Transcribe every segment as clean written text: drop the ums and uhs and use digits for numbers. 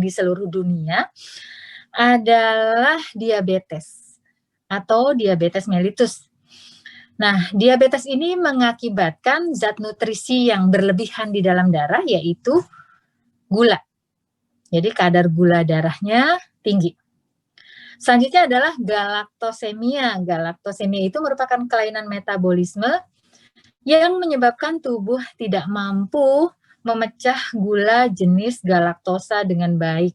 di seluruh dunia adalah diabetes atau diabetes mellitus. Nah, diabetes ini mengakibatkan zat nutrisi yang berlebihan di dalam darah, yaitu gula. Jadi kadar gula darahnya tinggi. Selanjutnya adalah galaktosemia. Galaktosemia itu merupakan kelainan metabolisme yang menyebabkan tubuh tidak mampu memecah gula jenis galaktosa dengan baik.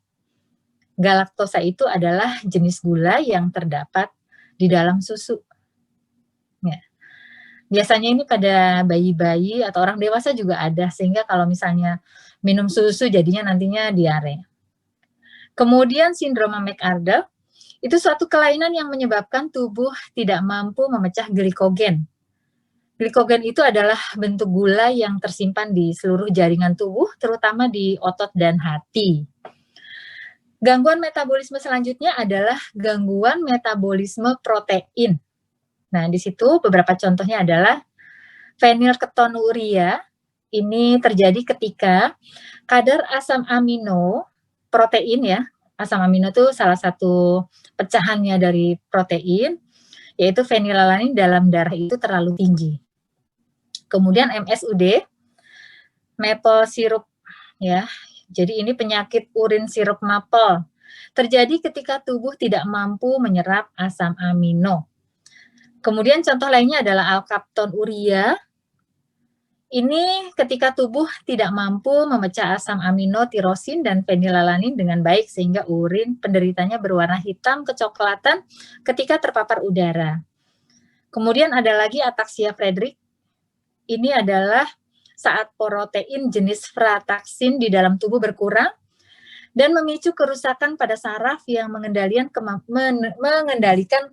Galaktosa itu adalah jenis gula yang terdapat di dalam susu. Ya. Biasanya ini pada bayi-bayi atau orang dewasa juga ada, sehingga kalau misalnya minum susu jadinya nantinya diare. Kemudian sindroma McArdle, itu suatu kelainan yang menyebabkan tubuh tidak mampu memecah glikogen. Glikogen itu adalah bentuk gula yang tersimpan di seluruh jaringan tubuh, terutama di otot dan hati. Gangguan metabolisme selanjutnya adalah gangguan metabolisme protein. Nah, di situ beberapa contohnya adalah fenilketonuria. Ini terjadi ketika kadar asam amino protein ya, asam amino itu salah satu pecahannya dari protein, yaitu fenilalanin dalam darah itu terlalu tinggi. Kemudian MSUD, maple syrup ya. Jadi ini penyakit urin sirup maple. Terjadi ketika tubuh tidak mampu menyerap asam amino. Kemudian contoh lainnya adalah alkaptonuria. Ini ketika tubuh tidak mampu memecah asam amino tirosin dan fenilalanin dengan baik, sehingga urin penderitanya berwarna hitam kecoklatan ketika terpapar udara. Kemudian ada lagi ataksia Friedreich. Ini adalah saat protein jenis frataxin di dalam tubuh berkurang dan memicu kerusakan pada saraf yang mengendalikan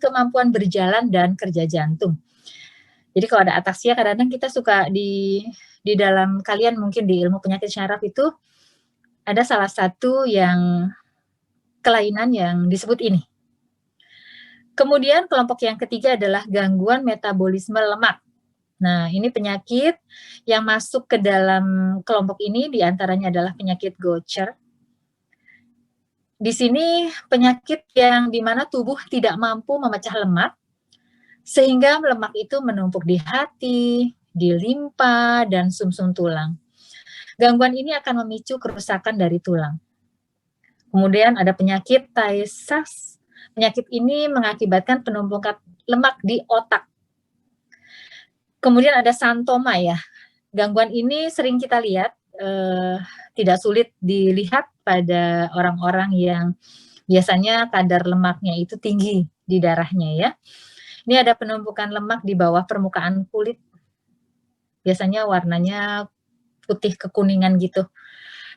kemampuan berjalan dan kerja jantung. Jadi kalau ada ataksia, kadang-kadang kita suka di dalam kalian mungkin di ilmu penyakit syaraf itu ada salah satu yang kelainan yang disebut ini. Kemudian kelompok yang ketiga adalah gangguan metabolisme lemak. Nah, ini penyakit yang masuk ke dalam kelompok ini diantaranya adalah penyakit Gaucher. Di sini penyakit yang dimana tubuh tidak mampu memecah lemak, sehingga lemak itu menumpuk di hati, di limpa, dan sumsum tulang. Gangguan ini akan memicu kerusakan dari tulang. Kemudian ada penyakit Tay Sachs. Penyakit ini mengakibatkan penumpukan lemak di otak. Kemudian ada santoma ya. Gangguan ini sering kita lihat, tidak sulit dilihat pada orang-orang yang biasanya kadar lemaknya itu tinggi di darahnya ya. Ini ada penumpukan lemak di bawah permukaan kulit. Biasanya warnanya putih kekuningan gitu.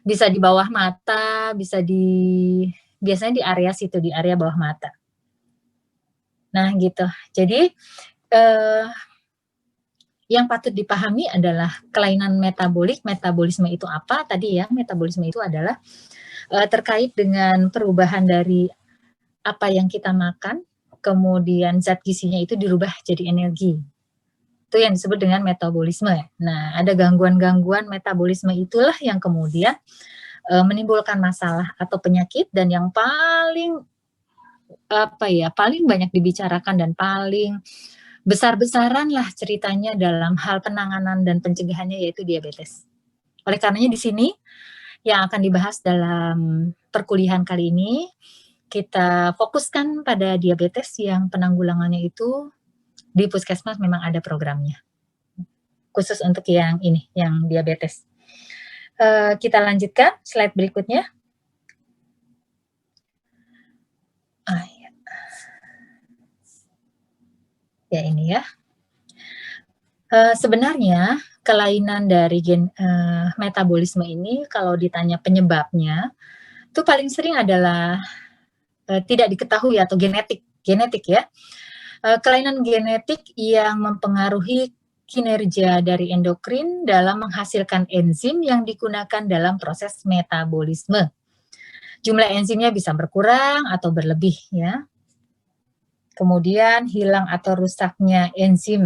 Bisa di bawah mata, biasanya di area situ, di area bawah mata. Nah gitu. Jadi yang patut dipahami adalah kelainan metabolik. Metabolisme itu apa? Tadi ya, metabolisme itu adalah terkait dengan perubahan dari apa yang kita makan, kemudian zat gizinya itu dirubah jadi energi. Itu yang disebut dengan metabolisme. Nah, ada gangguan-gangguan metabolisme itulah yang kemudian menimbulkan masalah atau penyakit, dan yang paling banyak dibicarakan dan paling besar-besaran lah ceritanya dalam hal penanganan dan pencegahannya, yaitu diabetes. Oleh karenanya di sini yang akan dibahas dalam perkuliahan kali ini, kita fokuskan pada diabetes yang penanggulangannya itu di Puskesmas memang ada programnya. Khusus untuk yang ini, yang diabetes. Kita lanjutkan slide berikutnya. Ya ini ya. Sebenarnya kelainan dari metabolisme ini kalau ditanya penyebabnya, itu paling sering adalah tidak diketahui atau genetik ya. Kelainan genetik yang mempengaruhi kinerja dari endokrin dalam menghasilkan enzim yang digunakan dalam proses metabolisme. Jumlah enzimnya bisa berkurang atau berlebih ya. Kemudian hilang atau rusaknya enzim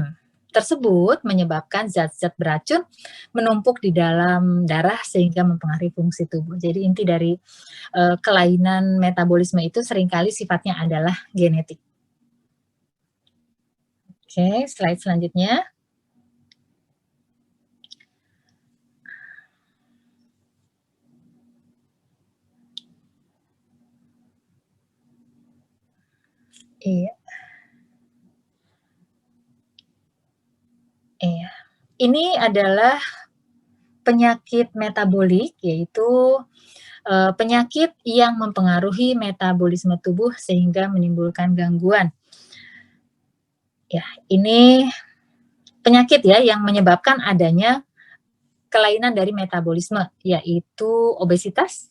tersebut menyebabkan zat-zat beracun menumpuk di dalam darah sehingga mempengaruhi fungsi tubuh. Jadi inti dari kelainan metabolisme itu seringkali sifatnya adalah genetik. Oke, slide selanjutnya. Iya. Iya. Ini adalah penyakit metabolik, yaitu penyakit yang mempengaruhi metabolisme tubuh sehingga menimbulkan gangguan. Ya, ini penyakit ya yang menyebabkan adanya kelainan dari metabolisme, yaitu obesitas.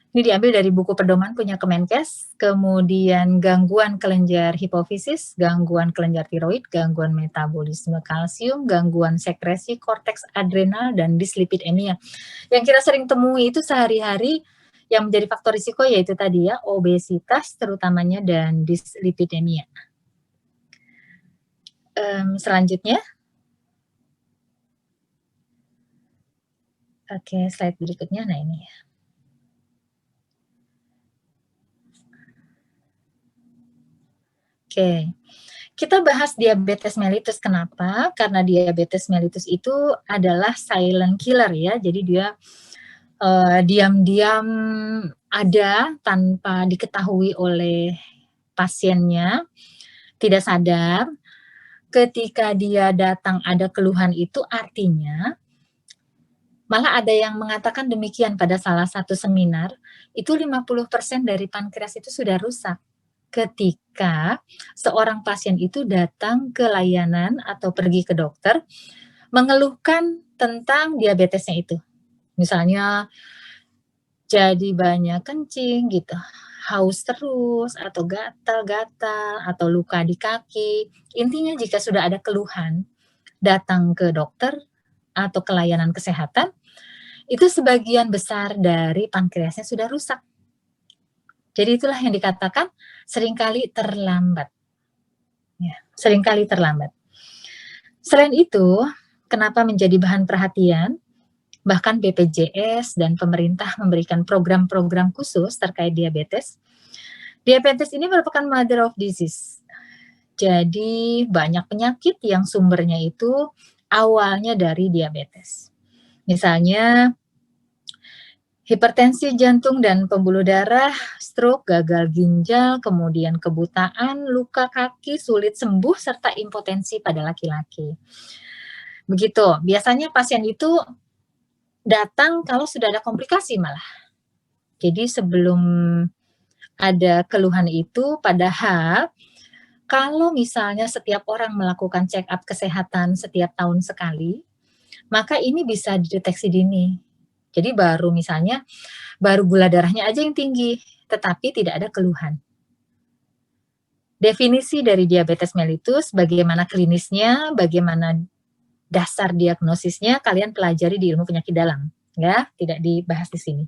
Ini diambil dari buku pedoman punya Kemenkes, kemudian gangguan kelenjar hipofisis, gangguan kelenjar tiroid, gangguan metabolisme kalsium, gangguan sekresi korteks adrenal, dan dislipidemia. Yang kita sering temui itu sehari-hari yang menjadi faktor risiko yaitu tadi ya, obesitas terutamanya dan dislipidemia. Selanjutnya. Oke, slide berikutnya, nah ini ya. Oke, kita bahas diabetes mellitus. Kenapa? Karena diabetes mellitus itu adalah silent killer ya. Jadi dia diam-diam ada tanpa diketahui oleh pasiennya, tidak sadar. Ketika dia datang ada keluhan itu artinya, malah ada yang mengatakan demikian pada salah satu seminar, itu 50% dari pankreas itu sudah rusak. Ketika seorang pasien itu datang ke layanan atau pergi ke dokter mengeluhkan tentang diabetesnya itu. Misalnya jadi banyak kencing gitu, haus terus atau gatal-gatal atau luka di kaki. Intinya jika sudah ada keluhan, datang ke dokter atau ke layanan kesehatan, itu sebagian besar dari pankreasnya sudah rusak. Jadi itulah yang dikatakan seringkali terlambat. Ya, seringkali terlambat. Selain itu, kenapa menjadi bahan perhatian? Bahkan BPJS dan pemerintah memberikan program-program khusus terkait diabetes. Diabetes ini merupakan mother of disease. Jadi banyak penyakit yang sumbernya itu awalnya dari diabetes. Misalnya hipertensi jantung dan pembuluh darah, stroke, gagal ginjal, kemudian kebutaan, luka kaki, sulit sembuh, serta impotensi pada laki-laki. Begitu, biasanya pasien itu datang kalau sudah ada komplikasi malah. Jadi sebelum ada keluhan itu, padahal kalau misalnya setiap orang melakukan check up kesehatan setiap tahun sekali, maka ini bisa dideteksi dini. Jadi baru misalnya baru gula darahnya aja yang tinggi, tetapi tidak ada keluhan. Definisi dari diabetes mellitus, bagaimana klinisnya, bagaimana dasar diagnosisnya, kalian pelajari di ilmu penyakit dalam, ya, tidak dibahas di sini.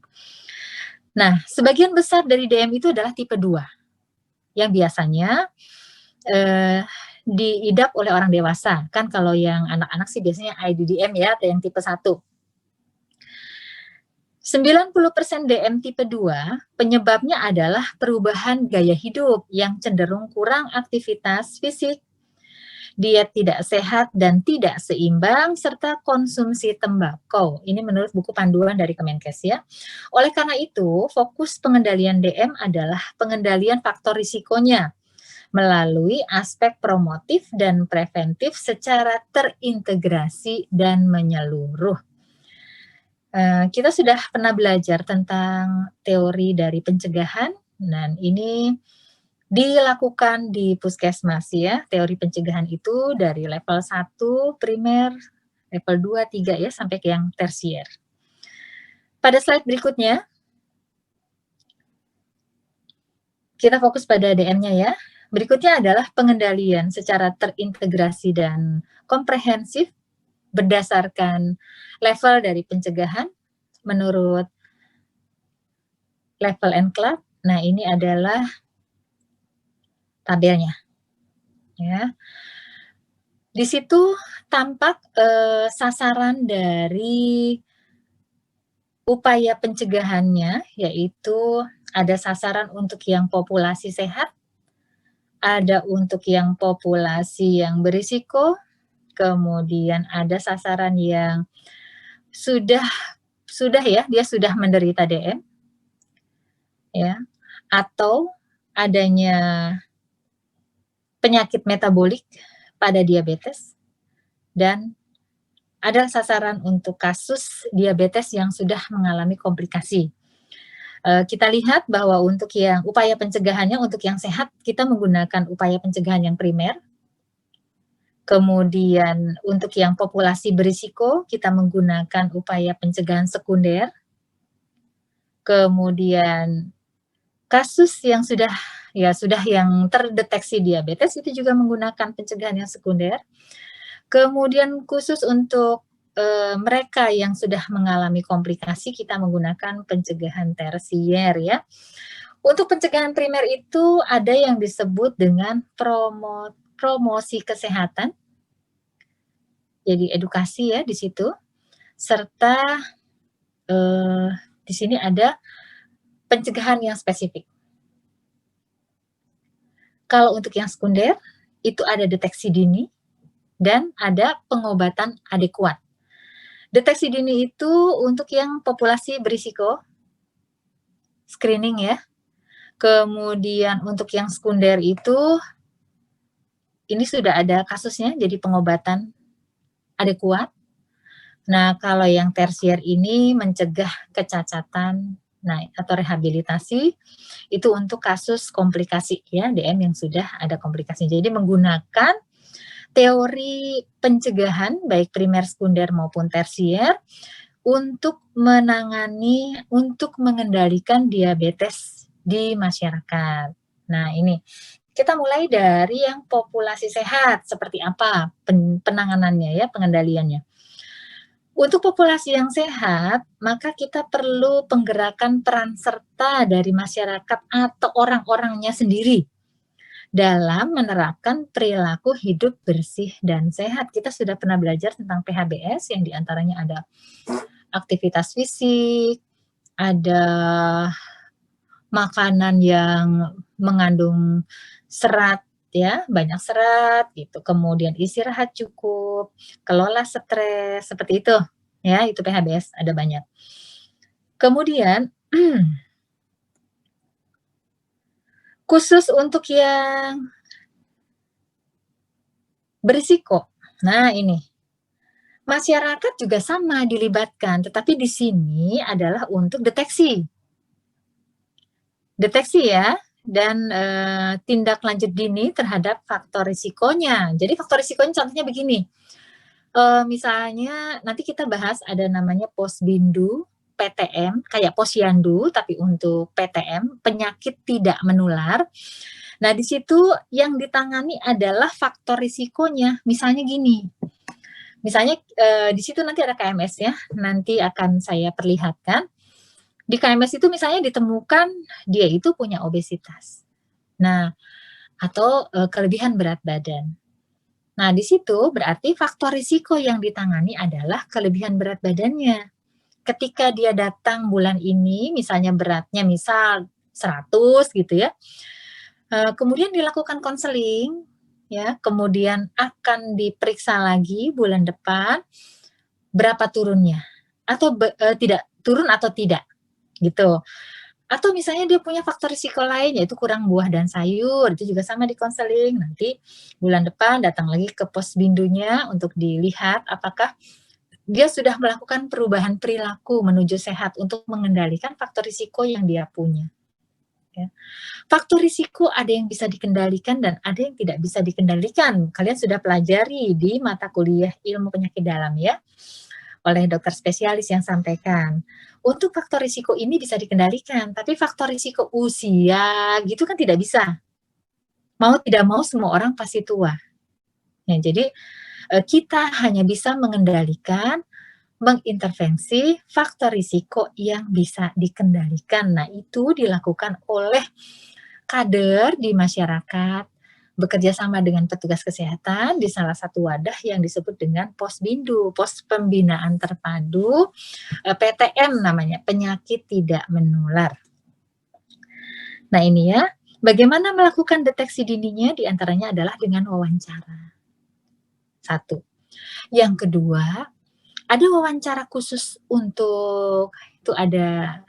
Nah, sebagian besar dari DM itu adalah tipe 2, yang biasanya diidap oleh orang dewasa. Kan kalau yang anak-anak sih biasanya IDDM ya, atau yang tipe 1. 90% DM tipe 2 penyebabnya adalah perubahan gaya hidup yang cenderung kurang aktivitas fisik, diet tidak sehat dan tidak seimbang, serta konsumsi tembakau. Ini menurut buku panduan dari Kemenkes ya. Oleh karena itu, fokus pengendalian DM adalah pengendalian faktor risikonya melalui aspek promotif dan preventif secara terintegrasi dan menyeluruh. Kita sudah pernah belajar tentang teori dari pencegahan, dan ini dilakukan di puskesmas ya. Teori pencegahan itu dari level 1 primer, level 2, 3 ya, sampai ke yang tersier. Pada slide berikutnya, kita fokus pada DM-nya ya. Berikutnya adalah pengendalian secara terintegrasi dan komprehensif berdasarkan level dari pencegahan menurut level NCLAD. Nah, ini adalah tabelnya. Ya. Di situ tampak, sasaran dari upaya pencegahannya, yaitu ada sasaran untuk yang populasi sehat, ada untuk yang populasi yang berisiko, kemudian ada sasaran yang sudah sudah ya, dia sudah menderita DM, ya, atau adanya penyakit metabolik pada diabetes, dan ada sasaran untuk kasus diabetes yang sudah mengalami komplikasi. Kita lihat bahwa untuk yang upaya pencegahannya untuk yang sehat, kita menggunakan upaya pencegahan yang primer. Kemudian untuk yang populasi berisiko, kita menggunakan upaya pencegahan sekunder. Kemudian kasus yang sudah yang terdeteksi diabetes itu juga menggunakan pencegahan yang sekunder. Kemudian khusus untuk, mereka yang sudah mengalami komplikasi, kita menggunakan pencegahan tersier ya. Untuk pencegahan primer itu ada yang disebut dengan promosi kesehatan, jadi edukasi ya di situ, serta, di sini ada pencegahan yang spesifik. Kalau untuk yang sekunder, itu ada deteksi dini dan ada pengobatan adekuat. Deteksi dini itu untuk yang populasi berisiko, screening ya. Kemudian untuk yang sekunder itu, ini sudah ada kasusnya, jadi pengobatan adekuat. Nah, kalau yang tersier ini mencegah kecacatan, nah atau rehabilitasi, itu untuk kasus komplikasi ya, DM yang sudah ada komplikasi. Jadi menggunakan teori pencegahan baik primer, sekunder maupun tersier untuk menangani, untuk mengendalikan diabetes di masyarakat. Nah, ini kita mulai dari yang populasi sehat, seperti apa penanganannya ya, pengendaliannya. Untuk populasi yang sehat, maka kita perlu penggerakan peran serta dari masyarakat atau orang-orangnya sendiri dalam menerapkan perilaku hidup bersih dan sehat. Kita sudah pernah belajar tentang PHBS yang diantaranya ada aktivitas fisik, ada makanan yang mengandung serat ya, banyak serat gitu, kemudian istirahat cukup, kelola stres, seperti itu ya, itu PHBS ada banyak. Kemudian khusus untuk yang berisiko, nah ini, masyarakat juga sama dilibatkan, tetapi di sini adalah untuk deteksi. Deteksi ya, dan, tindak lanjut dini terhadap faktor risikonya. Jadi faktor risikonya contohnya begini, misalnya nanti kita bahas ada namanya Posbindu, PTM, kayak Posyandu tapi untuk PTM, penyakit tidak menular. Nah, di situ yang ditangani adalah faktor risikonya. Misalnya gini, misalnya, di situ nanti ada KMS ya, nanti akan saya perlihatkan. Di KMS itu misalnya ditemukan dia itu punya obesitas. Nah, atau, kelebihan berat badan. Nah, di situ berarti faktor risiko yang ditangani adalah kelebihan berat badannya. Ketika dia datang bulan ini, misalnya beratnya misal 100 gitu ya, kemudian dilakukan konseling, ya, kemudian akan diperiksa lagi bulan depan, berapa turunnya, atau tidak turun atau tidak, gitu. Atau misalnya dia punya faktor risiko lain, yaitu kurang buah dan sayur, itu juga sama dikonseling. Nanti bulan depan datang lagi ke Posbindunya untuk dilihat apakah dia sudah melakukan perubahan perilaku menuju sehat untuk mengendalikan faktor risiko yang dia punya. Ya. Faktor risiko ada yang bisa dikendalikan dan ada yang tidak bisa dikendalikan. Kalian sudah pelajari di mata kuliah ilmu penyakit dalam ya, oleh dokter spesialis yang sampaikan. Untuk faktor risiko ini bisa dikendalikan, tapi faktor risiko usia gitu kan tidak bisa. Mau tidak mau semua orang pasti tua. Ya, jadi kita hanya bisa mengendalikan, mengintervensi faktor risiko yang bisa dikendalikan. Nah, itu dilakukan oleh kader di masyarakat bekerja sama dengan petugas kesehatan di salah satu wadah yang disebut dengan Posbindu, Pos Pembinaan Terpadu, PTM namanya, penyakit tidak menular. Nah ini ya, bagaimana melakukan deteksi dininya? Di antaranya adalah dengan wawancara. Satu. Yang kedua, ada wawancara khusus untuk itu ada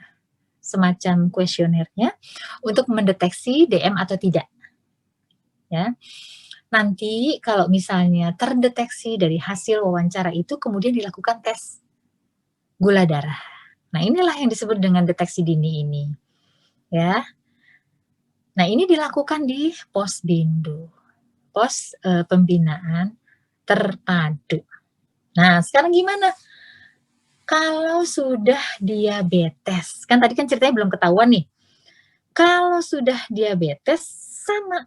semacam kuesionernya untuk mendeteksi DM atau tidak. Ya. Nanti kalau misalnya terdeteksi dari hasil wawancara itu kemudian dilakukan tes gula darah. Nah, inilah yang disebut dengan deteksi dini ini. Ya. Nah, ini dilakukan di Posbindu, Pos Pembinaan Terpadu. Nah, sekarang gimana? Kalau sudah diabetes, kan tadi kan ceritanya belum ketahuan nih. Kalau sudah diabetes, sama.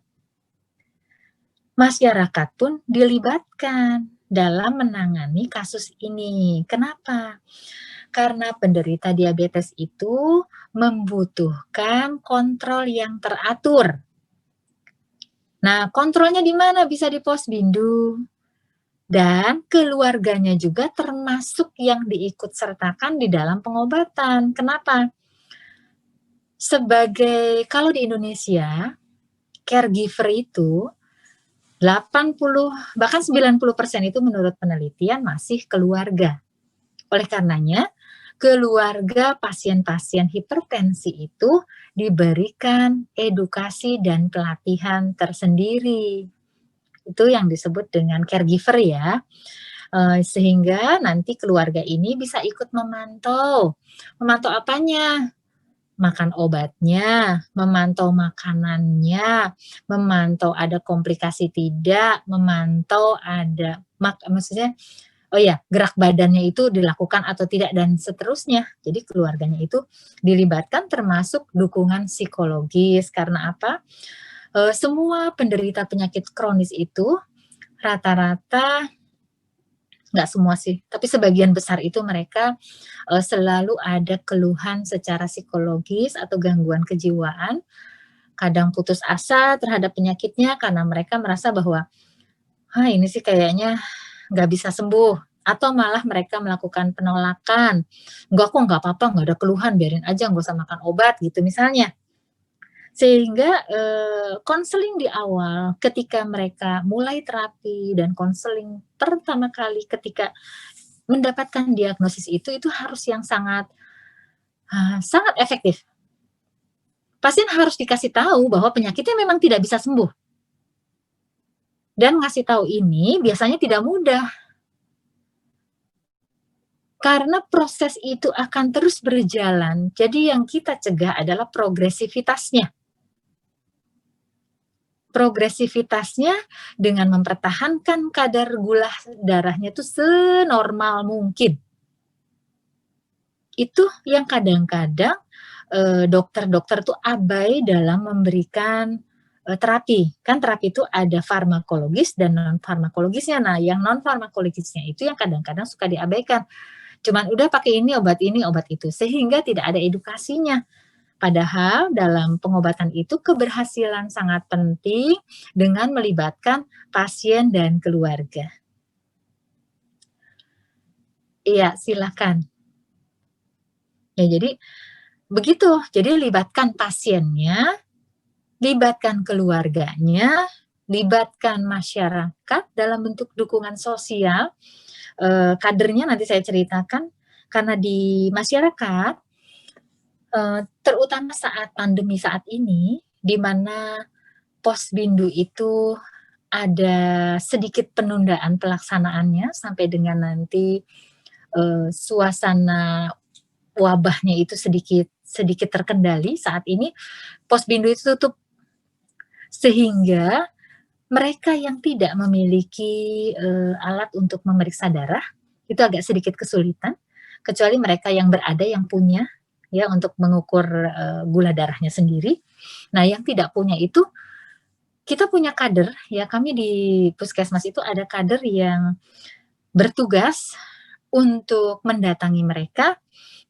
Masyarakat pun dilibatkan dalam menangani kasus ini. Kenapa? Karena penderita diabetes itu membutuhkan kontrol yang teratur. Nah, kontrolnya di mana? Bisa di Posbindu. Dan keluarganya juga termasuk yang diikut sertakan di dalam pengobatan. Kenapa? Kalau di Indonesia, caregiver itu 80 bahkan 90% itu menurut penelitian masih keluarga. Oleh karenanya, keluarga pasien-pasien hipertensi itu diberikan edukasi dan pelatihan tersendiri. Itu yang disebut dengan caregiver ya. Sehingga nanti keluarga ini bisa ikut memantau. Memantau apanya? Makan obatnya, memantau makanannya, memantau ada komplikasi tidak, memantau ada maksudnya gerak badannya itu dilakukan atau tidak dan seterusnya. Jadi keluarganya itu dilibatkan termasuk dukungan psikologis. Karena apa? Semua penderita penyakit kronis itu rata-rata, nggak semua sih, tapi sebagian besar itu mereka selalu ada keluhan secara psikologis atau gangguan kejiwaan, kadang putus asa terhadap penyakitnya karena mereka merasa bahwa, ini sih kayaknya nggak bisa sembuh, atau malah mereka melakukan penolakan, "Enggak kok, nggak apa-apa, nggak ada keluhan, biarin aja, nggak usah makan obat," gitu misalnya. Sehingga, konseling di awal ketika mereka mulai terapi dan konseling pertama kali ketika mendapatkan diagnosis itu harus yang sangat, sangat efektif. Pasien harus dikasih tahu bahwa penyakitnya memang tidak bisa sembuh. Dan ngasih tahu ini biasanya tidak mudah. Karena proses itu akan terus berjalan, jadi yang kita cegah adalah progresivitasnya. Progresivitasnya dengan mempertahankan kadar gula darahnya itu senormal mungkin. Itu yang kadang-kadang, dokter-dokter tuh abai dalam memberikan, terapi. Kan terapi itu ada farmakologis dan non farmakologisnya. Nah, yang non farmakologisnya itu yang kadang-kadang suka diabaikan. Cuman udah pakai ini, obat itu, sehingga tidak ada edukasinya. Padahal dalam pengobatan itu keberhasilan sangat penting dengan melibatkan pasien dan keluarga. Iya, silakan. Ya, jadi begitu. Jadi libatkan pasiennya, libatkan keluarganya, libatkan masyarakat dalam bentuk dukungan sosial, kadernya nanti saya ceritakan, karena di masyarakat, terutama saat pandemi saat ini, di mana Posbindu itu ada sedikit penundaan pelaksanaannya sampai dengan nanti, suasana wabahnya itu sedikit terkendali. Saat ini Posbindu itu tutup, sehingga mereka yang tidak memiliki, alat untuk memeriksa darah, itu agak sedikit kesulitan, kecuali mereka yang berada yang punya, ya, untuk mengukur, gula darahnya sendiri. Nah, yang tidak punya itu, kita punya kader, ya, kami di puskesmas itu ada kader yang bertugas untuk mendatangi mereka,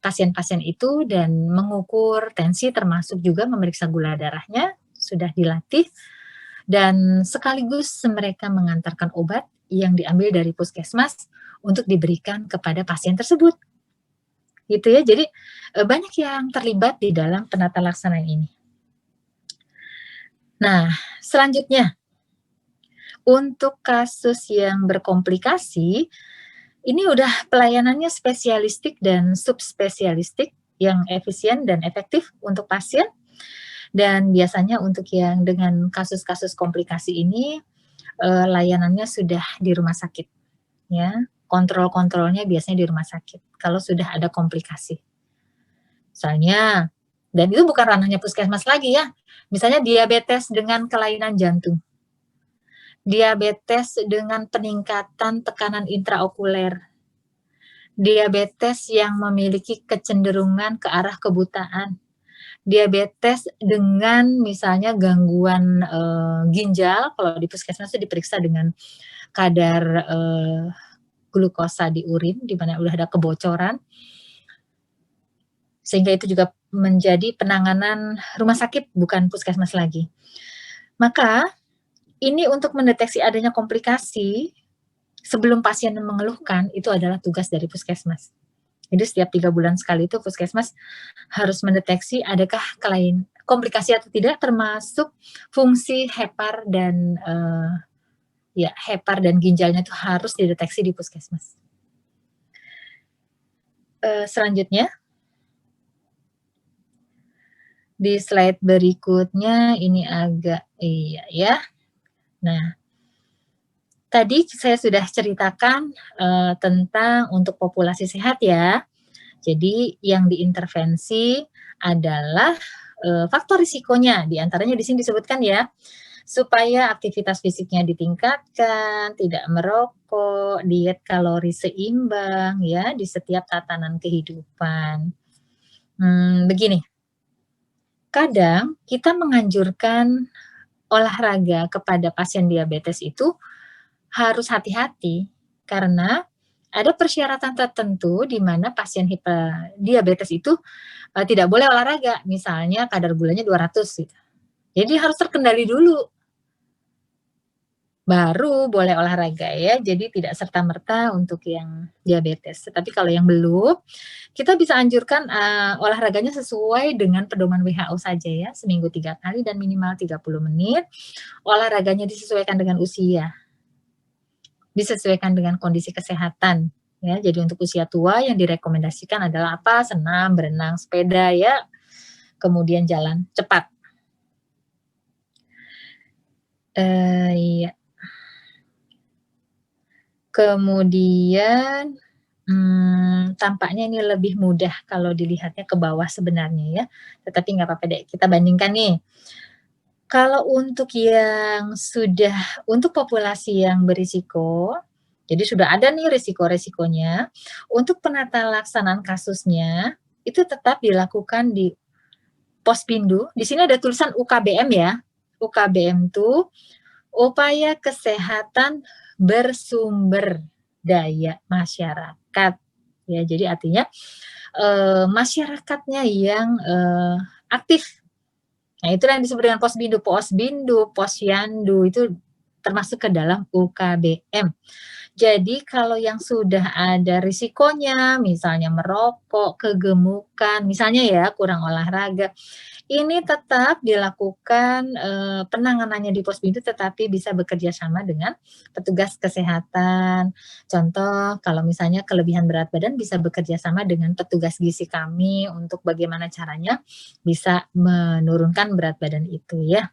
pasien-pasien itu, dan mengukur tensi termasuk juga memeriksa gula darahnya, sudah dilatih. dan sekaligus mereka mengantarkan obat yang diambil dari puskesmas untuk diberikan kepada pasien tersebut. Gitu ya, jadi, banyak yang terlibat di dalam penata laksanaan ini. Nah, selanjutnya, untuk kasus yang berkomplikasi, ini udah pelayanannya spesialistik dan subspesialistik yang efisien dan efektif untuk pasien, dan biasanya untuk yang dengan kasus-kasus komplikasi ini, layanannya sudah di rumah sakit, ya. Kontrol-kontrolnya biasanya di rumah sakit, kalau sudah ada komplikasi. Misalnya, dan itu bukan ranahnya puskesmas lagi ya, misalnya diabetes dengan kelainan jantung, diabetes dengan peningkatan tekanan intraokuler, diabetes yang memiliki kecenderungan ke arah kebutaan, diabetes dengan misalnya gangguan, ginjal, kalau di puskesmas itu diperiksa dengan kadar, glukosa di urin, di mana udah ada kebocoran, sehingga itu juga menjadi penanganan rumah sakit, bukan puskesmas lagi. Maka, ini untuk mendeteksi adanya komplikasi, sebelum pasien mengeluhkan, itu adalah tugas dari puskesmas. Jadi setiap 3 bulan sekali itu puskesmas harus mendeteksi adakah komplikasi atau tidak, termasuk fungsi hepar dan, hepar dan ginjalnya itu harus dideteksi di puskesmas. Selanjutnya. Di slide berikutnya ini agak iya ya. Nah, tadi saya sudah ceritakan, tentang untuk populasi sehat ya. Jadi yang diintervensi adalah, faktor risikonya, di antaranya di sini disebutkan ya, supaya aktivitas fisiknya ditingkatkan, tidak merokok, diet kalori seimbang ya, di setiap tatanan kehidupan. Begini, kadang kita menganjurkan olahraga kepada pasien diabetes itu harus hati-hati, karena ada persyaratan tertentu di mana pasien diabetes itu, tidak boleh olahraga, misalnya kadar gulanya 200 gitu. Jadi harus terkendali dulu, baru boleh olahraga ya, jadi tidak serta-merta untuk yang diabetes. Tapi kalau yang belum, kita bisa anjurkan, olahraganya sesuai dengan pedoman WHO saja ya, seminggu 3 kali dan minimal 30 menit, olahraganya disesuaikan dengan usia. Disesuaikan dengan kondisi kesehatan, ya. Jadi untuk usia tua yang direkomendasikan adalah apa? Senam, berenang, sepeda ya, kemudian jalan cepat. Iya. Kemudian, tampaknya ini lebih mudah kalau dilihatnya ke bawah sebenarnya ya, tetapi nggak apa-apa deh, kita bandingkan nih. Kalau untuk yang untuk populasi yang berisiko, jadi sudah ada nih risiko-risikonya, untuk penata laksanaan kasusnya, itu tetap dilakukan di Pospindu, di sini ada tulisan UKBM ya, UKBM itu upaya kesehatan bersumber daya masyarakat, ya. Jadi artinya, masyarakatnya yang, aktif. Nah, itulah yang disebut dengan Posbindu. Posbindu, Posyandu itu termasuk ke dalam UKBM. Jadi kalau yang sudah ada risikonya, misalnya merokok, kegemukan, misalnya ya kurang olahraga, ini tetap dilakukan, penanganannya di Posbindu tetapi bisa bekerja sama dengan petugas kesehatan. Contoh, kalau misalnya kelebihan berat badan bisa bekerja sama dengan petugas gizi kami untuk bagaimana caranya bisa menurunkan berat badan itu ya.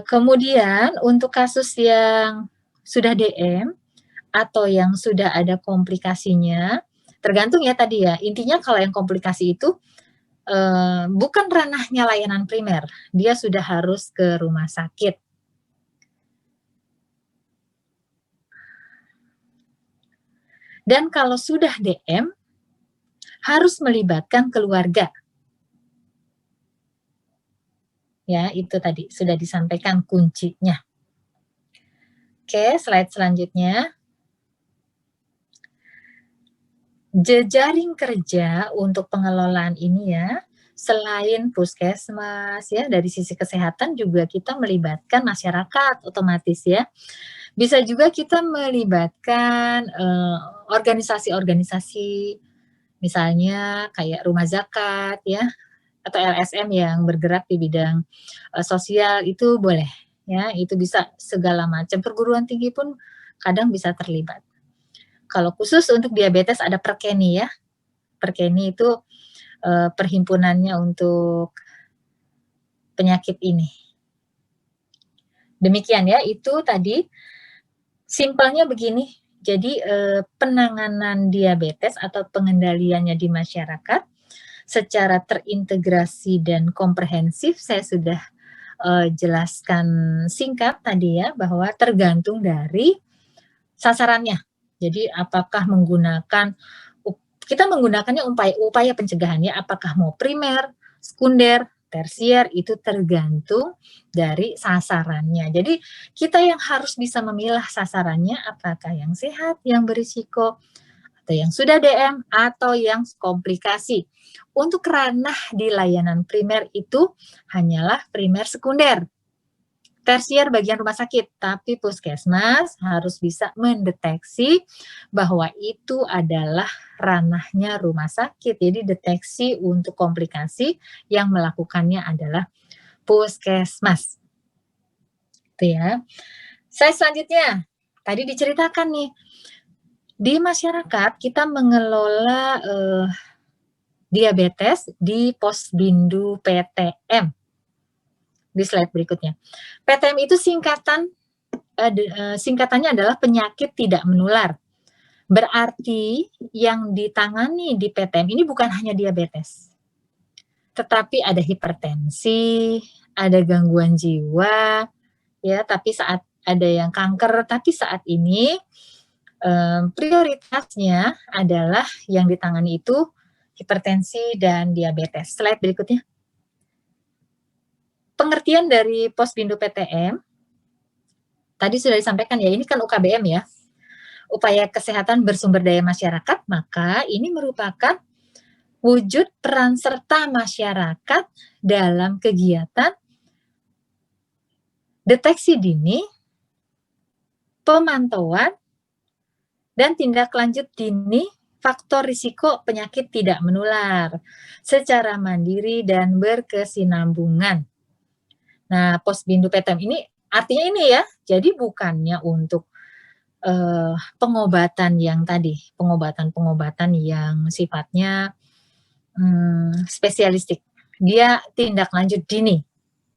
Kemudian untuk kasus yang sudah DM atau yang sudah ada komplikasinya, tergantung ya tadi ya, intinya kalau yang komplikasi itu, bukan ranahnya layanan primer, dia sudah harus ke rumah sakit. Dan kalau sudah DM, harus melibatkan keluarga. Ya, itu tadi sudah disampaikan kuncinya. Oke, slide selanjutnya. Jejaring kerja untuk pengelolaan ini ya, Selain puskesmas ya, dari sisi kesehatan juga kita melibatkan masyarakat otomatis ya. Bisa juga kita melibatkan, organisasi-organisasi, misalnya kayak rumah zakat ya, atau LSM yang bergerak di bidang, sosial itu boleh ya, itu bisa segala macam, perguruan tinggi pun kadang bisa terlibat. Kalau khusus untuk diabetes ada Perkeni ya, Perkeni itu, perhimpunannya untuk penyakit ini. Demikian ya, itu tadi simpelnya begini, jadi, penanganan diabetes atau pengendaliannya di masyarakat secara terintegrasi dan komprehensif saya sudah, jelaskan singkat tadi ya, bahwa tergantung dari sasarannya. Jadi apakah menggunakan kita menggunakannya upaya upaya pencegahan ya, apakah mau primer, sekunder, tersier, itu tergantung dari sasarannya. Jadi kita yang harus bisa memilah sasarannya, apakah yang sehat, yang berisiko, atau yang sudah DM, atau yang komplikasi. Untuk ranah di layanan primer itu hanyalah primer sekunder. Tersier bagian rumah sakit, tapi puskesmas harus bisa mendeteksi bahwa itu adalah ranahnya rumah sakit. Jadi deteksi untuk komplikasi yang melakukannya adalah puskesmas. Itu ya. Saya selanjutnya, tadi diceritakan nih, di masyarakat kita mengelola, diabetes di Posbindu PTM. Di slide berikutnya. PTM itu singkatannya adalah penyakit tidak menular. Berarti yang ditangani di PTM ini bukan hanya diabetes, tetapi ada hipertensi, ada gangguan jiwa, ya, tapi saat ada yang kanker, tapi saat ini prioritasnya adalah yang ditangani itu hipertensi dan diabetes. Slide berikutnya. Pengertian dari Posbindu PTM, tadi sudah disampaikan ya, ini kan UKBM ya, upaya kesehatan bersumber daya masyarakat, maka ini merupakan wujud peran serta masyarakat dalam kegiatan deteksi dini, pemantauan, dan tindak lanjut dini faktor risiko penyakit tidak menular secara mandiri dan berkesinambungan. Nah, Posbindu PTM ini artinya ini ya, jadi bukannya untuk pengobatan yang tadi, pengobatan-pengobatan yang sifatnya spesialistik. Dia tindak lanjut dini.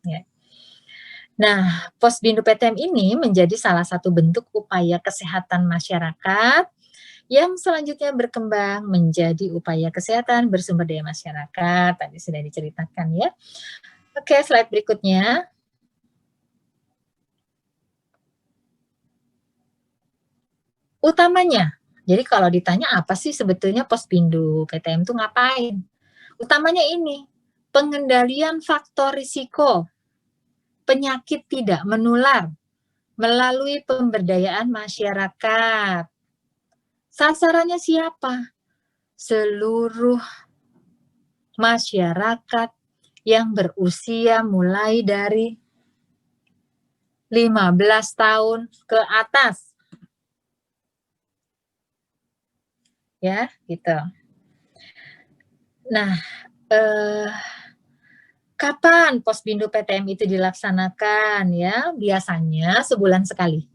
Ya. Nah, Posbindu PTM ini menjadi salah satu bentuk upaya kesehatan masyarakat yang selanjutnya berkembang menjadi upaya kesehatan bersumber daya masyarakat. Tadi sudah diceritakan ya. Oke, slide berikutnya. Utamanya, jadi kalau ditanya apa sih sebetulnya Posbindu PTM itu ngapain? Utamanya ini, pengendalian faktor risiko penyakit tidak menular melalui pemberdayaan masyarakat. Sasarannya siapa? Seluruh masyarakat yang berusia mulai dari 15 tahun ke atas. Ya, gitu. Nah, kapan Posbindu PTM itu dilaksanakan ya? Biasanya sebulan sekali.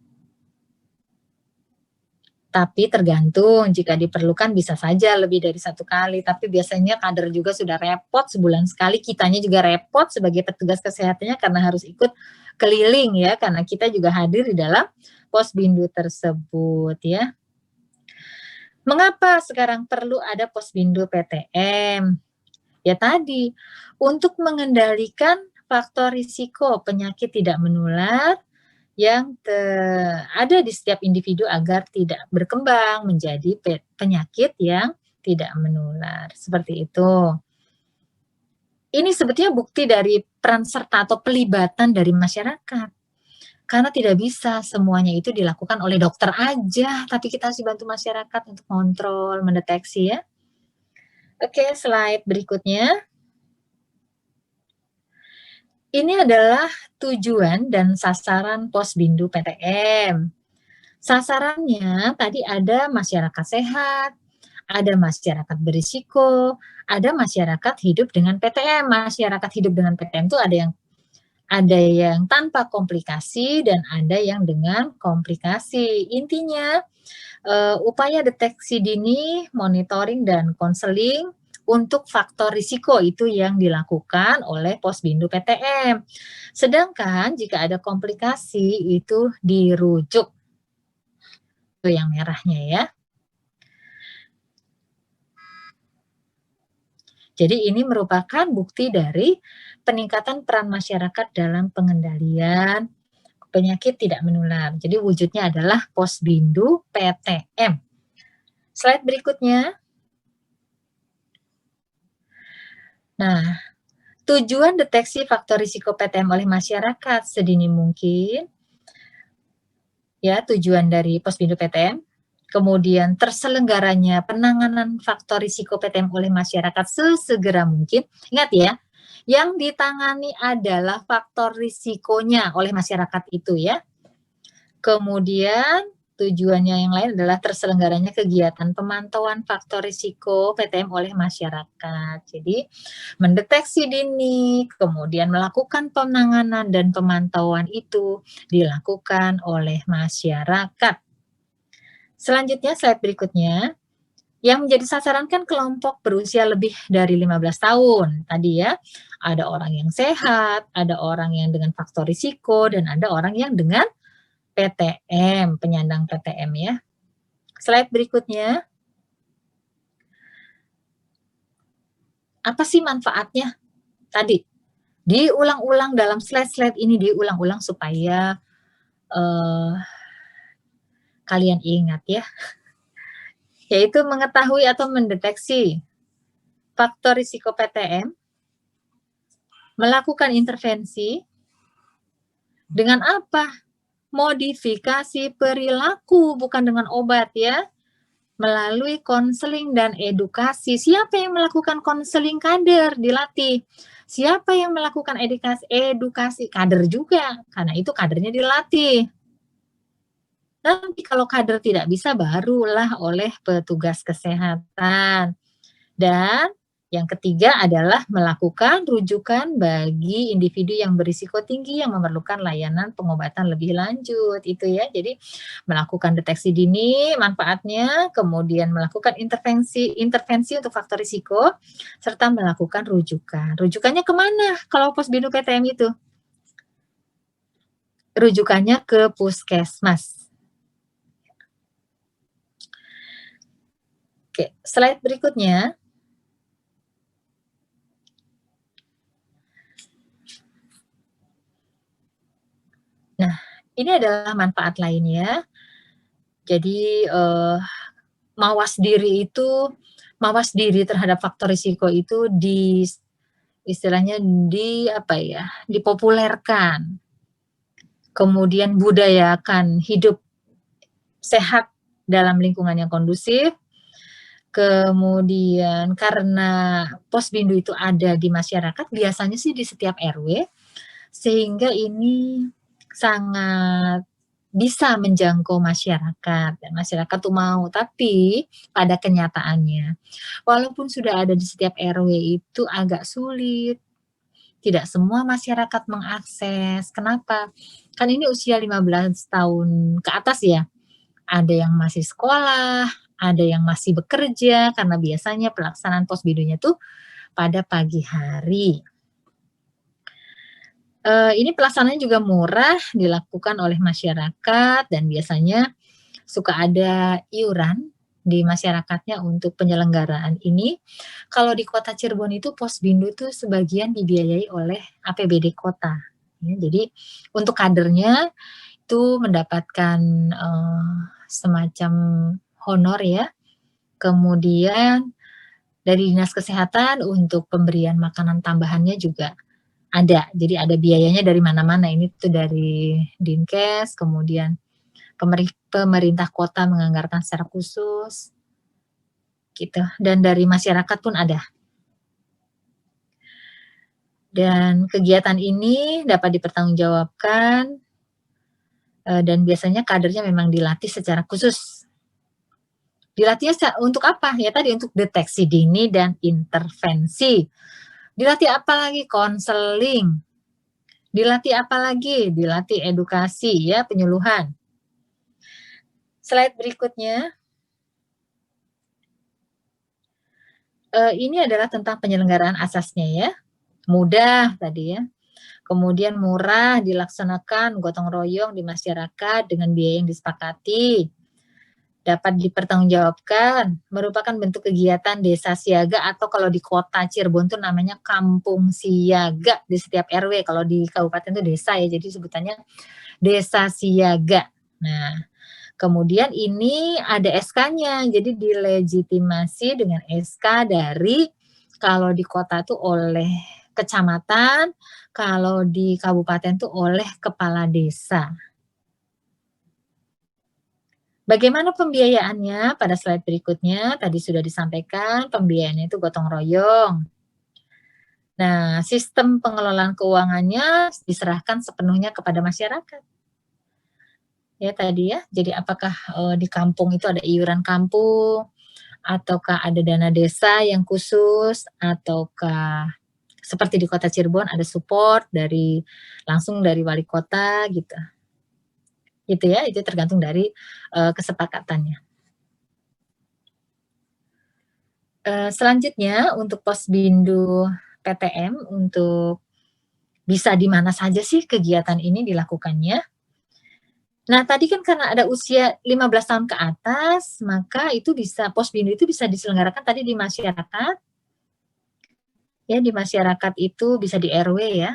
Tapi tergantung, jika diperlukan bisa saja lebih dari 1 kali, tapi biasanya kader juga sudah repot sebulan sekali, kitanya juga repot sebagai petugas kesehatannya karena harus ikut keliling ya, karena kita juga hadir di dalam Posbindu tersebut ya. Mengapa sekarang perlu ada Posbindu PTM? Ya tadi, untuk mengendalikan faktor risiko penyakit tidak menular yang ada di setiap individu agar tidak berkembang menjadi penyakit yang tidak menular, seperti itu. Ini sebetulnya bukti dari peran serta atau pelibatan dari masyarakat. Karena tidak bisa semuanya itu dilakukan oleh dokter aja, tapi kita harus dibantu masyarakat untuk kontrol, mendeteksi ya. Oke, slide berikutnya. Ini adalah tujuan dan sasaran Posbindu PTM. Sasarannya tadi ada masyarakat sehat, ada masyarakat berisiko, ada masyarakat hidup dengan PTM. Masyarakat hidup dengan PTM itu ada yang tanpa komplikasi dan ada yang dengan komplikasi. Intinya upaya deteksi dini, monitoring dan konseling untuk faktor risiko itu yang dilakukan oleh Posbindu PTM. Sedangkan jika ada komplikasi itu dirujuk. Itu yang merahnya ya. Jadi ini merupakan bukti dari peningkatan peran masyarakat dalam pengendalian penyakit tidak menular. Jadi wujudnya adalah Posbindu PTM. Slide berikutnya. Nah, tujuan deteksi faktor risiko PTM oleh masyarakat sedini mungkin, ya tujuan dari Posbindu PTM, kemudian terselenggaranya penanganan faktor risiko PTM oleh masyarakat sesegera mungkin. Ingat ya, yang ditangani adalah faktor risikonya oleh masyarakat itu ya. Kemudian tujuannya yang lain adalah terselenggaranya kegiatan pemantauan faktor risiko PTM oleh masyarakat. Jadi mendeteksi dini, kemudian melakukan penanganan dan pemantauan itu dilakukan oleh masyarakat. Selanjutnya slide berikutnya. Yang menjadi sasaran kan kelompok berusia lebih dari 15 tahun. Tadi ya, ada orang yang sehat, ada orang yang dengan faktor risiko, dan ada orang yang dengan PTM, penyandang PTM ya. Slide berikutnya. Apa sih manfaatnya? Tadi, diulang-ulang dalam slide-slide ini, diulang-ulang supaya kalian ingat ya. Yaitu mengetahui atau mendeteksi faktor risiko PTM, melakukan intervensi, dengan apa? Modifikasi perilaku, bukan dengan obat ya. Melalui konseling dan edukasi. Siapa yang melakukan konseling? Kader, dilatih. Siapa yang melakukan edukasi? Kader juga, karena itu kadernya dilatih. Nanti kalau kader tidak bisa, barulah oleh petugas kesehatan. Dan yang ketiga adalah melakukan rujukan bagi individu yang berisiko tinggi yang memerlukan layanan pengobatan lebih lanjut. Itu ya, jadi melakukan deteksi dini manfaatnya, kemudian melakukan intervensi untuk faktor risiko, serta melakukan rujukan. Rujukannya kemana kalau Posbindu PTM itu? Rujukannya ke puskesmas. Oke, slide berikutnya. Nah, ini adalah manfaat lainnya. Jadi, mawas diri terhadap faktor risiko itu istilahnya dipopulerkan. Kemudian budayakan hidup sehat dalam lingkungan yang kondusif. Kemudian karena Posbindu itu ada di masyarakat, biasanya sih di setiap RW, sehingga ini sangat bisa menjangkau masyarakat dan masyarakat tuh mau. Tapi pada kenyataannya, walaupun sudah ada di setiap RW itu agak sulit. Tidak semua masyarakat mengakses. Kenapa? Kan ini usia 15 tahun ke atas ya. Ada yang masih sekolah, ada yang masih bekerja karena biasanya pelaksanaan Posbindunya tuh pada pagi hari. Ini pelaksanaannya juga murah, dilakukan oleh masyarakat dan biasanya suka ada iuran di masyarakatnya untuk penyelenggaraan ini. Kalau di Kota Cirebon itu Posbindu itu sebagian dibiayai oleh APBD kota. Ya, jadi untuk kadernya itu mendapatkan semacam honor ya. Kemudian dari Dinas Kesehatan untuk pemberian makanan tambahannya juga ada. Jadi ada biayanya dari mana-mana. Ini tuh dari Dinkes, kemudian pemerintah kota menganggarkan secara khusus, gitu. Dan dari masyarakat pun ada. Dan kegiatan ini dapat dipertanggungjawabkan, dan biasanya kadernya memang dilatih secara khusus. Dilatihnya untuk apa? Ya tadi, untuk deteksi dini dan intervensi. Dilatih apa lagi? Konseling. Dilatih apa lagi? Dilatih edukasi ya, penyuluhan. Slide berikutnya. Ini adalah tentang penyelenggaraan asasnya ya. Mudah tadi ya. Kemudian murah, dilaksanakan gotong royong di masyarakat dengan biaya yang disepakati. Dapat dipertanggungjawabkan, merupakan bentuk kegiatan desa siaga atau kalau di kota Cirebon tuh namanya kampung siaga di setiap RW. Kalau di kabupaten itu desa ya, jadi sebutannya desa siaga. Nah, kemudian ini ada SK-nya, jadi dilegitimasi dengan SK dari, kalau di kota tuh oleh kecamatan, kalau di kabupaten tuh oleh kepala desa. Bagaimana pembiayaannya? Pada slide berikutnya tadi sudah disampaikan, pembiayaannya itu gotong royong. Nah, sistem pengelolaan keuangannya diserahkan sepenuhnya kepada masyarakat. Ya tadi ya, jadi apakah di kampung itu ada iuran kampung, ataukah ada dana desa yang khusus, ataukah seperti di Kota Cirebon ada support langsung dari wali kota gitu. Gitu ya, itu tergantung dari kesepakatannya. Selanjutnya untuk Posbindu PTM, untuk bisa di mana saja sih kegiatan ini dilakukannya. Nah, tadi kan karena ada usia 15 tahun ke atas, maka itu Posbindu itu bisa diselenggarakan tadi di masyarakat. Ya, di masyarakat itu bisa di RW ya.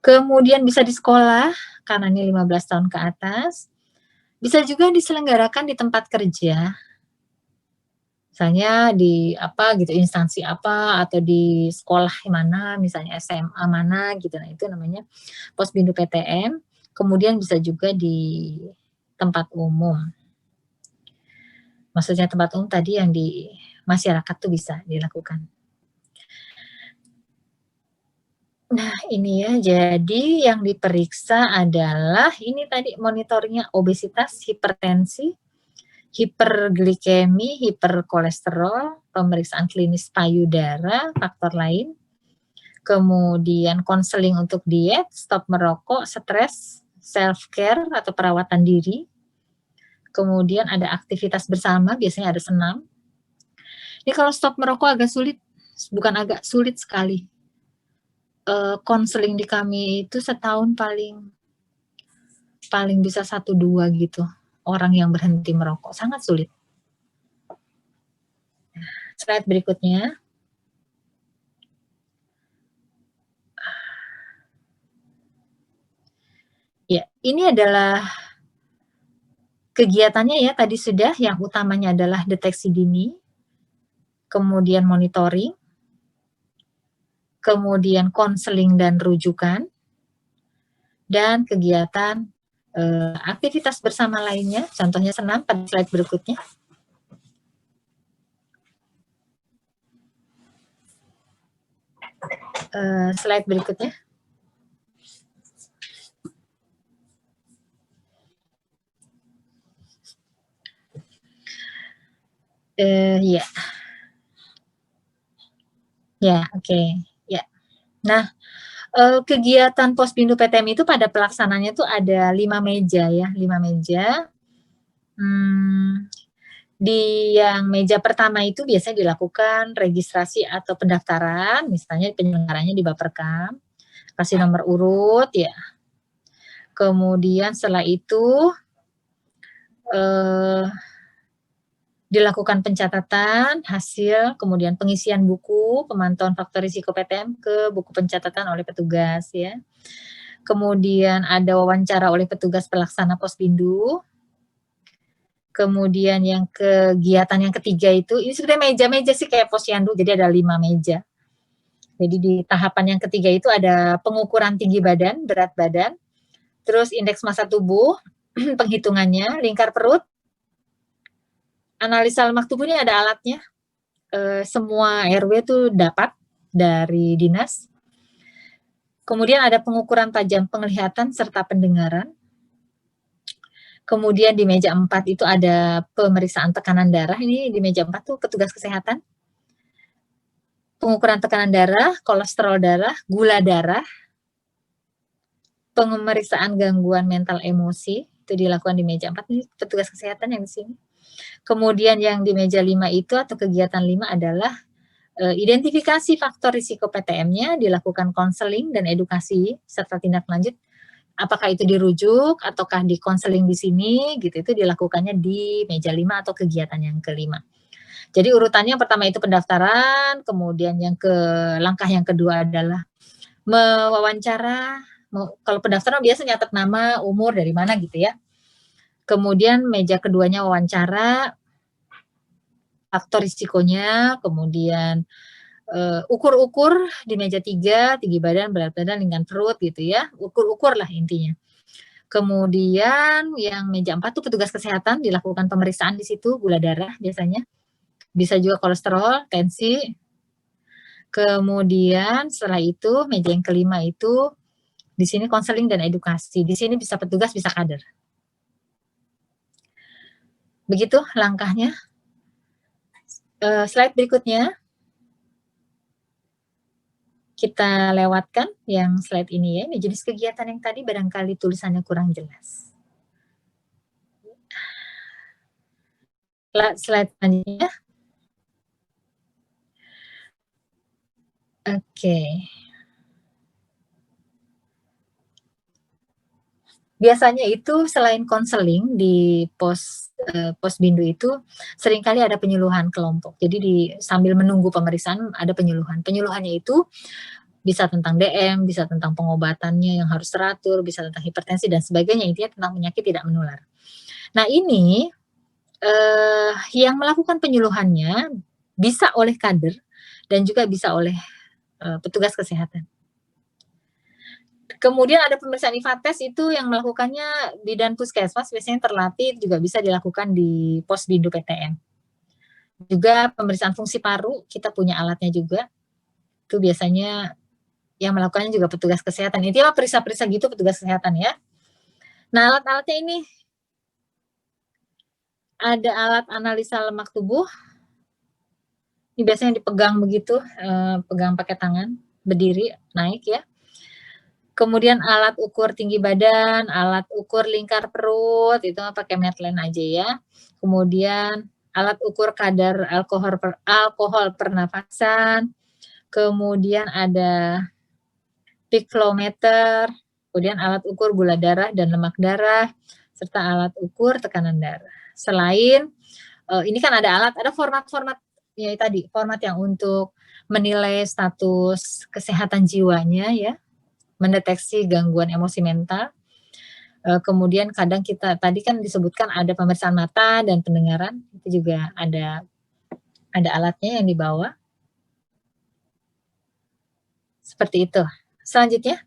Kemudian bisa di sekolah, karena ini 15 tahun ke atas. Bisa juga diselenggarakan di tempat kerja. Misalnya di instansi apa, atau di sekolah mana, misalnya SMA mana gitu. Nah, itu namanya Posbindu PTM. Kemudian bisa juga di tempat umum. Maksudnya tempat umum tadi yang di masyarakat tuh bisa dilakukan. Nah, ini ya, jadi yang diperiksa adalah ini tadi monitoringnya obesitas, hipertensi, hiperglikemi, hiperkolesterol, pemeriksaan klinis payudara, faktor lain, kemudian konseling untuk diet, stop merokok, stres, self-care atau perawatan diri, kemudian ada aktivitas bersama, biasanya ada senam. Ini kalau stop merokok agak sulit, bukan agak, sulit sekali. Konseling di kami itu setahun paling bisa 1-2 gitu, orang yang berhenti merokok, sangat sulit. Slide berikutnya. Ya, ini adalah kegiatannya ya, tadi sudah, yang utamanya adalah deteksi dini, kemudian monitoring, kemudian konseling dan rujukan, dan kegiatan aktivitas bersama lainnya, contohnya senam pada slide berikutnya. Slide berikutnya. Ya. Ya, oke. Ya. Nah, kegiatan Posbindu PTM itu pada pelaksananya itu ada 5 meja ya, 5 meja. Di yang meja pertama itu biasanya dilakukan registrasi atau pendaftaran, misalnya penyelenggaranya di Baperkam, kasih nomor urut ya. Kemudian setelah itu dilakukan pencatatan hasil, kemudian pengisian buku, pemantauan faktor risiko PTM ke buku pencatatan oleh petugas ya. Kemudian ada wawancara oleh petugas pelaksana Posbindu. Kemudian yang kegiatan yang ketiga itu, ini sebenarnya meja-meja sih kayak posyandu, jadi ada 5 meja. Jadi di tahapan yang ketiga itu ada pengukuran tinggi badan, berat badan, terus indeks massa tubuh, penghitungannya, lingkar perut, analisa lemak tubuh ini ada alatnya, semua RW tuh dapat, dari dinas. Kemudian ada pengukuran tajam penglihatan serta pendengaran. Kemudian di meja 4 itu ada pemeriksaan tekanan darah, ini di meja 4 tuh petugas kesehatan. Pengukuran tekanan darah, kolesterol darah, gula darah, pemeriksaan gangguan mental emosi, itu dilakukan di meja 4, ini petugas kesehatan yang di sini. Kemudian yang di meja 5 itu atau kegiatan 5 adalah identifikasi faktor risiko PTM-nya, dilakukan konseling dan edukasi serta tindak lanjut. Apakah itu dirujuk ataukah di konseling di sini gitu, itu dilakukannya di meja 5 atau kegiatan yang kelima. Jadi urutannya yang pertama itu pendaftaran, kemudian langkah yang kedua adalah mewawancara, kalau pendaftaran biasa nyatet nama, umur, dari mana gitu ya. Kemudian meja keduanya wawancara, faktor risikonya, kemudian ukur-ukur di meja 3, tinggi badan, berat badan, lingkar perut gitu ya, ukur-ukur lah intinya. Kemudian yang meja 4 tuh petugas kesehatan, dilakukan pemeriksaan di situ, gula darah biasanya, bisa juga kolesterol, tensi. Kemudian setelah itu meja yang kelima itu di sini konseling dan edukasi. Di sini bisa petugas, bisa kader. Begitu langkahnya. Slide berikutnya. Kita lewatkan yang slide ini ya. Ini jenis kegiatan yang tadi barangkali tulisannya kurang jelas. Slide selanjutnya. Oke. Biasanya itu selain konseling di Posbindu itu seringkali ada penyuluhan kelompok. Jadi sambil menunggu pemeriksaan ada penyuluhan. Penyuluhannya itu bisa tentang DM, bisa tentang pengobatannya yang harus teratur, bisa tentang hipertensi dan sebagainya, intinya tentang penyakit tidak menular. Nah ini yang melakukan penyuluhannya bisa oleh kader dan juga bisa oleh petugas kesehatan. Kemudian ada pemeriksaan IFATES itu yang melakukannya bidan puskesmas, biasanya terlatih, juga bisa dilakukan di Posbindu PTM. Juga pemeriksaan fungsi paru, kita punya alatnya juga. Itu biasanya yang melakukannya juga petugas kesehatan. Intinya periksa-periksa gitu petugas kesehatan ya. Nah, alat-alatnya ini ada alat analisa lemak tubuh. Ini biasanya dipegang begitu, pegang pakai tangan, berdiri, naik ya. Kemudian alat ukur tinggi badan, alat ukur lingkar perut, itu pakai Medline aja ya. Kemudian alat ukur kadar alkohol pernafasan, kemudian ada piclometer, kemudian alat ukur gula darah dan lemak darah, serta alat ukur tekanan darah. Selain ini kan ada format-format ya tadi, format yang untuk menilai status kesehatan jiwanya ya, mendeteksi gangguan emosi mental. Kemudian kadang kita tadi kan disebutkan ada pemeriksaan mata dan pendengaran, itu juga ada alatnya yang dibawa. Seperti itu. Selanjutnya.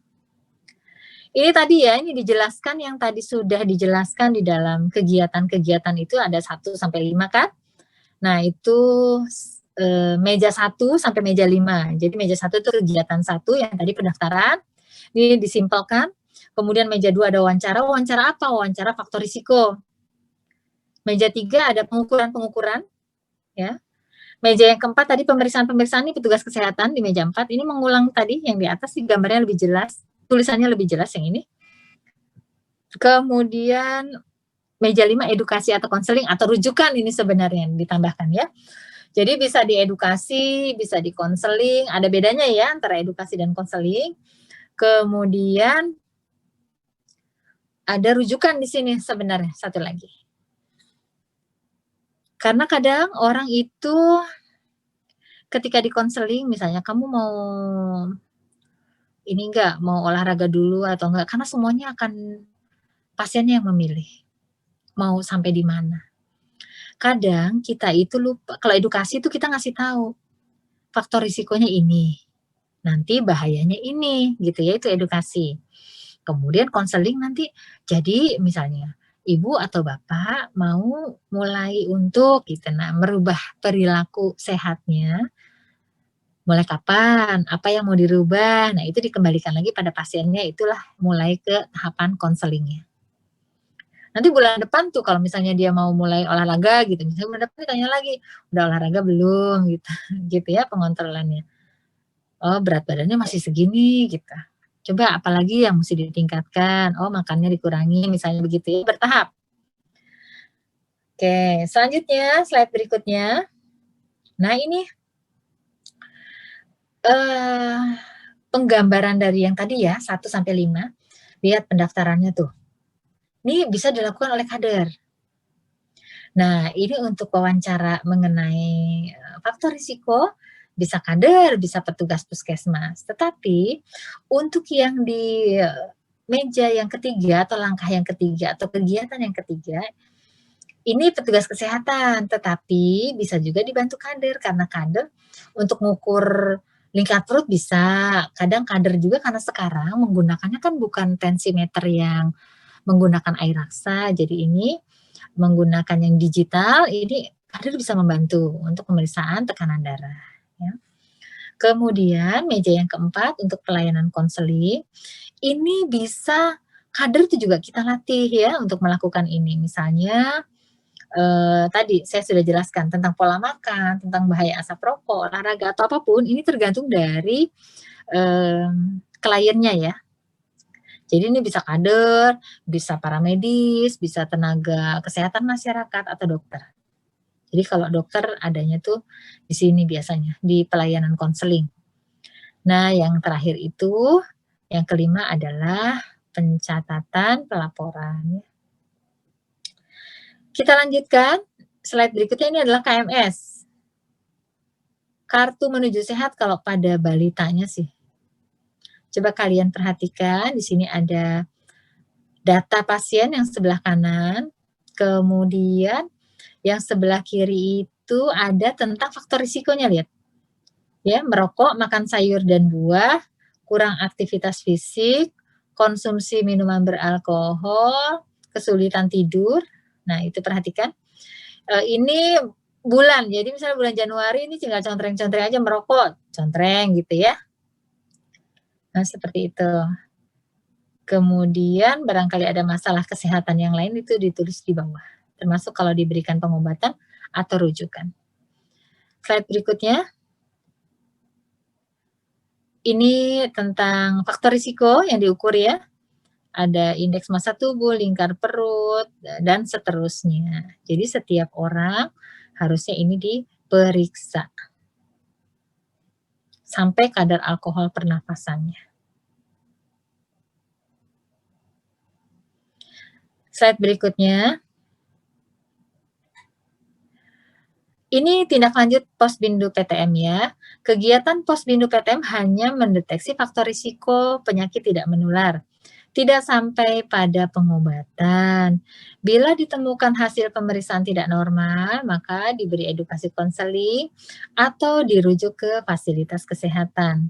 Ini tadi ya, ini dijelaskan yang tadi sudah dijelaskan di dalam kegiatan-kegiatan itu ada 1 sampai 5 kan? Nah, itu meja 1 sampai meja 5. Jadi meja 1 itu kegiatan 1 yang tadi pendaftaran. Ini disimpelkan. Kemudian meja 2 ada wawancara. Wawancara apa? Wawancara faktor risiko. Meja 3 ada pengukuran-pengukuran. Ya. Meja yang keempat tadi pemeriksaan-pemeriksaan ini petugas kesehatan di meja 4. Ini mengulang tadi yang di atas, gambarnya lebih jelas. Tulisannya lebih jelas yang ini. Kemudian meja 5 edukasi atau konseling atau rujukan ini sebenarnya yang ditambahkan ya. Jadi bisa diedukasi, bisa dikonseling, ada bedanya ya antara edukasi dan konseling. Kemudian ada rujukan di sini sebenarnya satu lagi. Karena kadang orang itu ketika dikonseling misalnya kamu mau ini enggak, mau olahraga dulu atau enggak, karena semuanya akan pasiennya yang memilih mau sampai di mana. Kadang kita itu lupa, kalau edukasi itu kita ngasih tahu faktor risikonya ini, nanti bahayanya ini, gitu ya, itu edukasi. Kemudian konseling nanti, jadi misalnya ibu atau bapak mau mulai untuk gitu, nah merubah perilaku sehatnya, mulai kapan, apa yang mau dirubah. Nah, itu dikembalikan lagi pada pasiennya, itulah mulai ke tahapan konselingnya. Nanti bulan depan tuh kalau misalnya dia mau mulai olahraga gitu, misalnya bulan depan ditanya lagi, "Udah olahraga belum?" Gitu, gitu ya pengontrolannya. "Oh, berat badannya masih segini," gitu. "Coba apalagi yang mesti ditingkatkan?" "Oh, makannya dikurangi," misalnya begitu ya, bertahap. Oke, selanjutnya slide berikutnya. Nah ini, eee, penggambaran dari yang tadi ya, 1 sampai 5, lihat pendaftarannya tuh. Ini bisa dilakukan oleh kader. Nah, ini untuk wawancara mengenai, faktor risiko, bisa kader, bisa petugas puskesmas. Tetapi, untuk yang di, meja yang ketiga atau langkah yang ketiga atau kegiatan yang ketiga, ini petugas kesehatan, tetapi bisa juga dibantu kader, karena kader untuk mengukur lingkar perut bisa, kadang kader juga karena sekarang menggunakannya kan bukan tensimeter yang menggunakan air raksa, jadi ini menggunakan yang digital, ini kader bisa membantu untuk pemeriksaan tekanan darah, ya. Kemudian meja yang keempat untuk pelayanan konseling, ini bisa kader itu juga kita latih ya untuk melakukan ini. Misalnya, tadi saya sudah jelaskan tentang pola makan, tentang bahaya asap rokok, olahraga, atau apapun, ini tergantung dari, kliennya ya. Jadi ini bisa kader, bisa paramedis, bisa tenaga kesehatan masyarakat, atau dokter. Jadi kalau dokter adanya tuh di sini biasanya, di pelayanan konseling. Nah, yang terakhir itu, yang kelima adalah pencatatan pelaporan. Kita lanjutkan, slide berikutnya ini adalah KMS. Kartu Menuju Sehat kalau pada balitanya sih. Coba kalian perhatikan, di sini ada data pasien yang sebelah kanan, kemudian yang sebelah kiri itu ada tentang faktor risikonya, lihat. Ya, merokok, makan sayur dan buah, kurang aktivitas fisik, konsumsi minuman beralkohol, kesulitan tidur. Nah, itu perhatikan. Ini bulan, jadi misalnya bulan Januari ini tinggal contreng-contreng aja merokok, contreng gitu ya. Nah, seperti itu. Kemudian barangkali ada masalah kesehatan yang lain itu ditulis di bawah, termasuk kalau diberikan pengobatan atau rujukan. Slide berikutnya. Ini tentang faktor risiko yang diukur ya. Ada indeks massa tubuh, lingkar perut, dan seterusnya. Jadi setiap orang harusnya ini diperiksa. Sampai kadar alkohol pernapasannya. Slide berikutnya. Ini tindak lanjut Posbindu PTM ya. Kegiatan Posbindu PTM hanya mendeteksi faktor risiko penyakit tidak menular, tidak sampai pada pengobatan. Bila ditemukan hasil pemeriksaan tidak normal, maka diberi edukasi konseling atau dirujuk ke fasilitas kesehatan.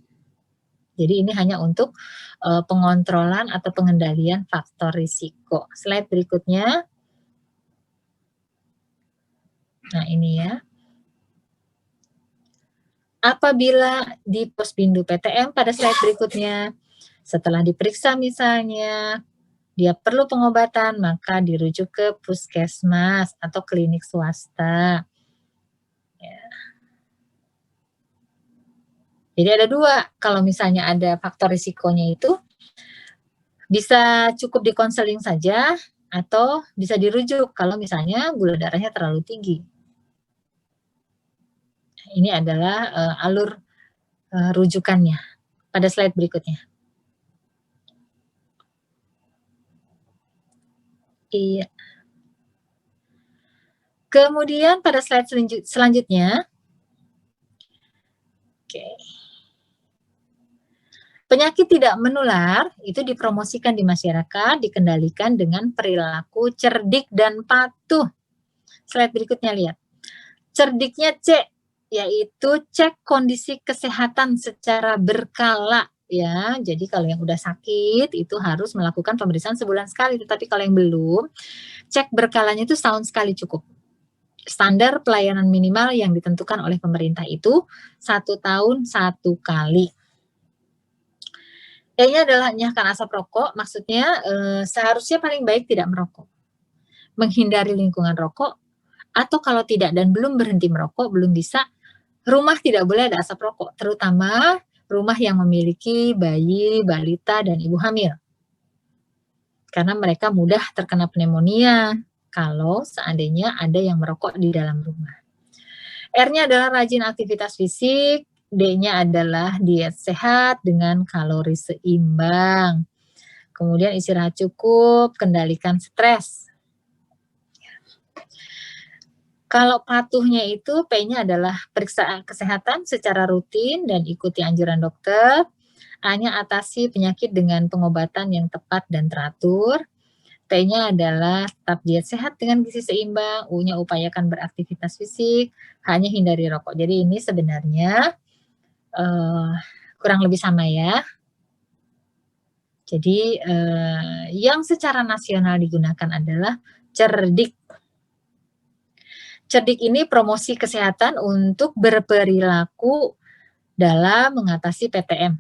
Jadi ini hanya untuk, pengontrolan atau pengendalian faktor risiko. Slide berikutnya. Nah ini ya. Apabila di Posbindu PTM pada slide berikutnya, setelah diperiksa misalnya, dia perlu pengobatan, maka dirujuk ke puskesmas atau klinik swasta. Ya. Jadi ada 2, kalau misalnya ada faktor risikonya itu, bisa cukup dikonseling saja, atau bisa dirujuk kalau misalnya gula darahnya terlalu tinggi. Ini adalah, alur, rujukannya pada slide berikutnya. Iya. Kemudian pada slide selanjutnya. Oke. Penyakit tidak menular itu dipromosikan di masyarakat, dikendalikan dengan perilaku cerdik dan patuh. Slide berikutnya lihat. Cerdiknya C, yaitu cek kondisi kesehatan secara berkala ya. Jadi kalau yang udah sakit itu harus melakukan pemeriksaan sebulan sekali, tetapi kalau yang belum, cek berkalanya itu setahun sekali cukup. Standar pelayanan minimal yang ditentukan oleh pemerintah itu 1 tahun 1 kali. E-nya adalah enyahkan asap rokok, maksudnya seharusnya paling baik tidak merokok. Menghindari lingkungan rokok, atau kalau tidak dan belum berhenti merokok, belum bisa, rumah tidak boleh ada asap rokok, terutama rumah yang memiliki bayi, balita, dan ibu hamil. Karena mereka mudah terkena pneumonia kalau seandainya ada yang merokok di dalam rumah. R-nya adalah rajin aktivitas fisik, D-nya adalah diet sehat dengan kalori seimbang. Kemudian istirahat cukup, kendalikan stres. Kalau patuhnya itu P-nya adalah periksa kesehatan secara rutin dan ikuti anjuran dokter. A-nya atasi penyakit dengan pengobatan yang tepat dan teratur. T-nya adalah tetap diet sehat dengan gizi seimbang. U-nya upayakan beraktivitas fisik. H-nya hindari rokok. Jadi ini sebenarnya kurang lebih sama ya. Jadi yang secara nasional digunakan adalah cerdik. Cerdik ini promosi kesehatan untuk berperilaku dalam mengatasi PTM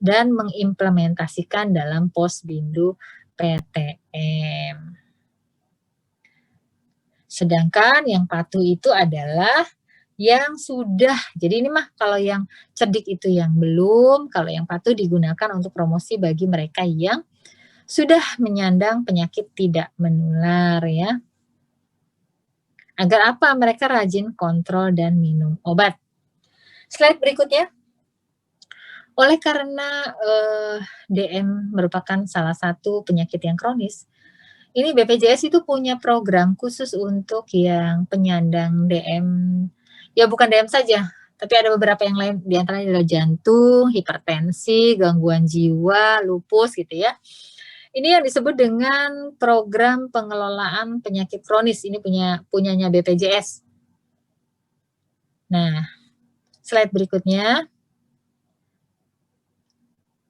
dan mengimplementasikan dalam Posbindu PTM. Sedangkan yang patuh itu adalah yang sudah, jadi ini mah kalau yang cerdik itu yang belum, kalau yang patuh digunakan untuk promosi bagi mereka yang sudah menyandang penyakit tidak menular ya. Agar apa? Mereka rajin kontrol dan minum obat. Slide berikutnya. Oleh karena DM merupakan salah satu penyakit yang kronis, ini BPJS itu punya program khusus untuk yang penyandang DM, ya bukan DM saja, tapi ada beberapa yang lain, diantaranya adalah jantung, hipertensi, gangguan jiwa, lupus gitu ya. Ini yang disebut dengan program pengelolaan penyakit kronis, ini punyanya BPJS. Nah, slide berikutnya.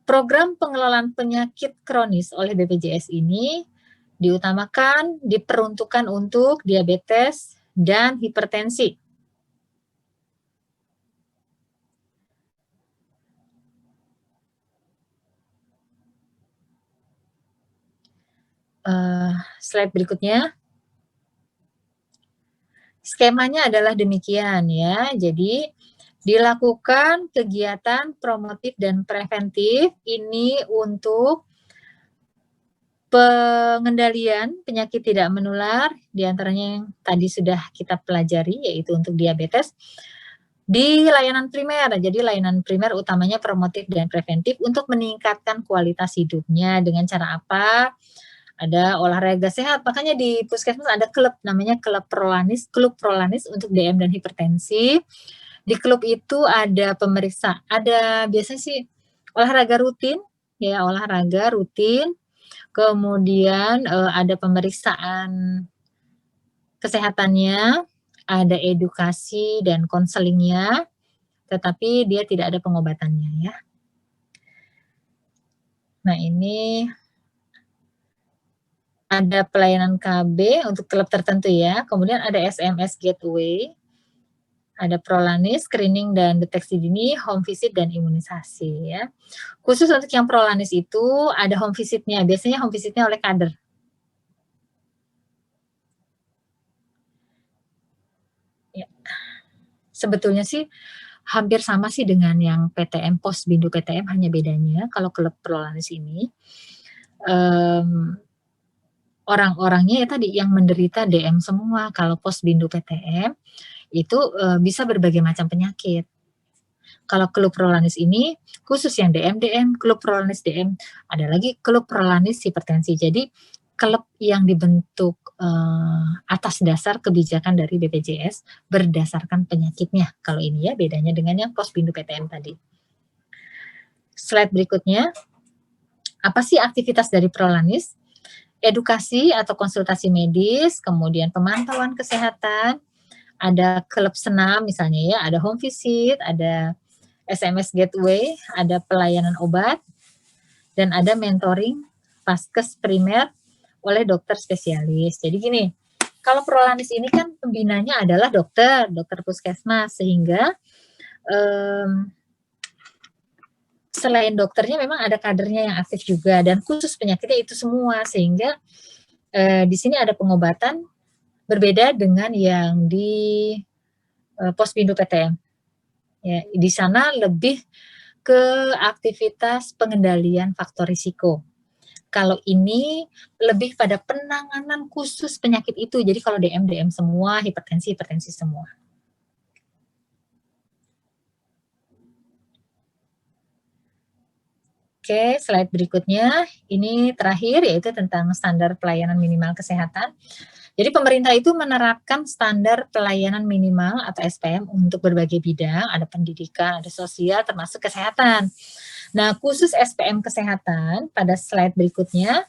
Program pengelolaan penyakit kronis oleh BPJS ini diutamakan diperuntukkan untuk diabetes dan hipertensi. Slide berikutnya. Skemanya adalah demikian ya. Jadi dilakukan kegiatan promotif dan preventif ini untuk pengendalian penyakit tidak menular, diantaranya yang tadi sudah kita pelajari, yaitu untuk diabetes, di layanan primer. Jadi layanan primer utamanya promotif dan preventif untuk meningkatkan kualitas hidupnya. Dengan cara apa? Ada olahraga sehat, makanya di puskesmas ada klub, namanya Klub Prolanis untuk DM dan hipertensi. Di klub itu ada pemeriksa, ada biasanya sih olahraga rutin, ya olahraga rutin, kemudian ada pemeriksaan kesehatannya, ada edukasi dan konselingnya, tetapi dia tidak ada pengobatannya ya. Nah ini ada pelayanan KB untuk klub tertentu ya, kemudian ada SMS Gateway, ada Prolanis, screening dan deteksi dini, home visit dan imunisasi ya. Khusus untuk yang Prolanis itu ada home visitnya, biasanya home visitnya oleh kader. Ya. Sebetulnya sih hampir sama sih dengan yang PTM, Posbindu PTM, hanya bedanya kalau klub Prolanis ini orang-orangnya ya tadi yang menderita DM semua. Kalau Posbindu PTM itu bisa berbagai macam penyakit. Kalau klub Prolanis ini khusus yang DM, klub Prolanis DM, ada lagi klub Prolanis hipertensi. Jadi klub yang dibentuk atas dasar kebijakan dari BPJS berdasarkan penyakitnya. Kalau ini ya bedanya dengan yang Posbindu PTM tadi. Slide berikutnya. Apa sih aktivitas dari Prolanis? Edukasi atau konsultasi medis, kemudian pemantauan kesehatan, ada klub senam misalnya ya, ada home visit, ada SMS Gateway, ada pelayanan obat, dan ada mentoring paskes primer oleh dokter spesialis. Jadi gini, kalau Prolanis ini kan pembinanya adalah dokter puskesmas, sehingga selain dokternya memang ada kadernya yang aktif juga, dan khusus penyakitnya itu semua, sehingga di sini ada pengobatan berbeda dengan yang di Pospindu PTM. Ya, di sana lebih ke aktivitas pengendalian faktor risiko. Kalau ini lebih pada penanganan khusus penyakit itu. Jadi kalau DM semua, hipertensi semua. Oke, slide berikutnya. Ini terakhir, yaitu tentang standar pelayanan minimal kesehatan. Jadi pemerintah itu menerapkan standar pelayanan minimal atau SPM untuk berbagai bidang, ada pendidikan, ada sosial, termasuk kesehatan. Nah, khusus SPM kesehatan, pada slide berikutnya,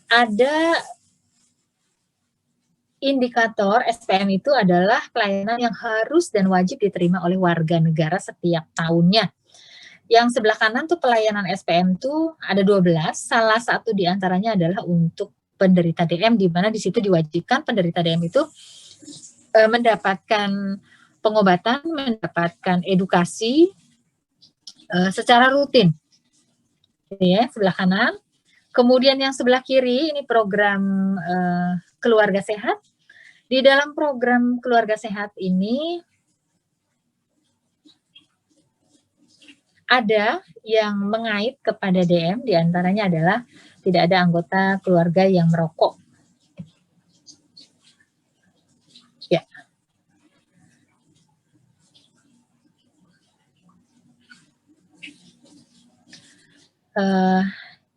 ada indikator SPM itu adalah pelayanan yang harus dan wajib diterima oleh warga negara setiap tahunnya. Yang sebelah kanan tuh pelayanan SPM tuh ada 12, salah satu diantaranya adalah untuk penderita DM, di mana di situ diwajibkan penderita DM itu mendapatkan pengobatan, mendapatkan edukasi secara rutin. Ya, sebelah kanan. Kemudian yang sebelah kiri ini program keluarga sehat. Di dalam program keluarga sehat ini ada yang mengait kepada DM, diantaranya adalah tidak ada anggota keluarga yang merokok. Ya.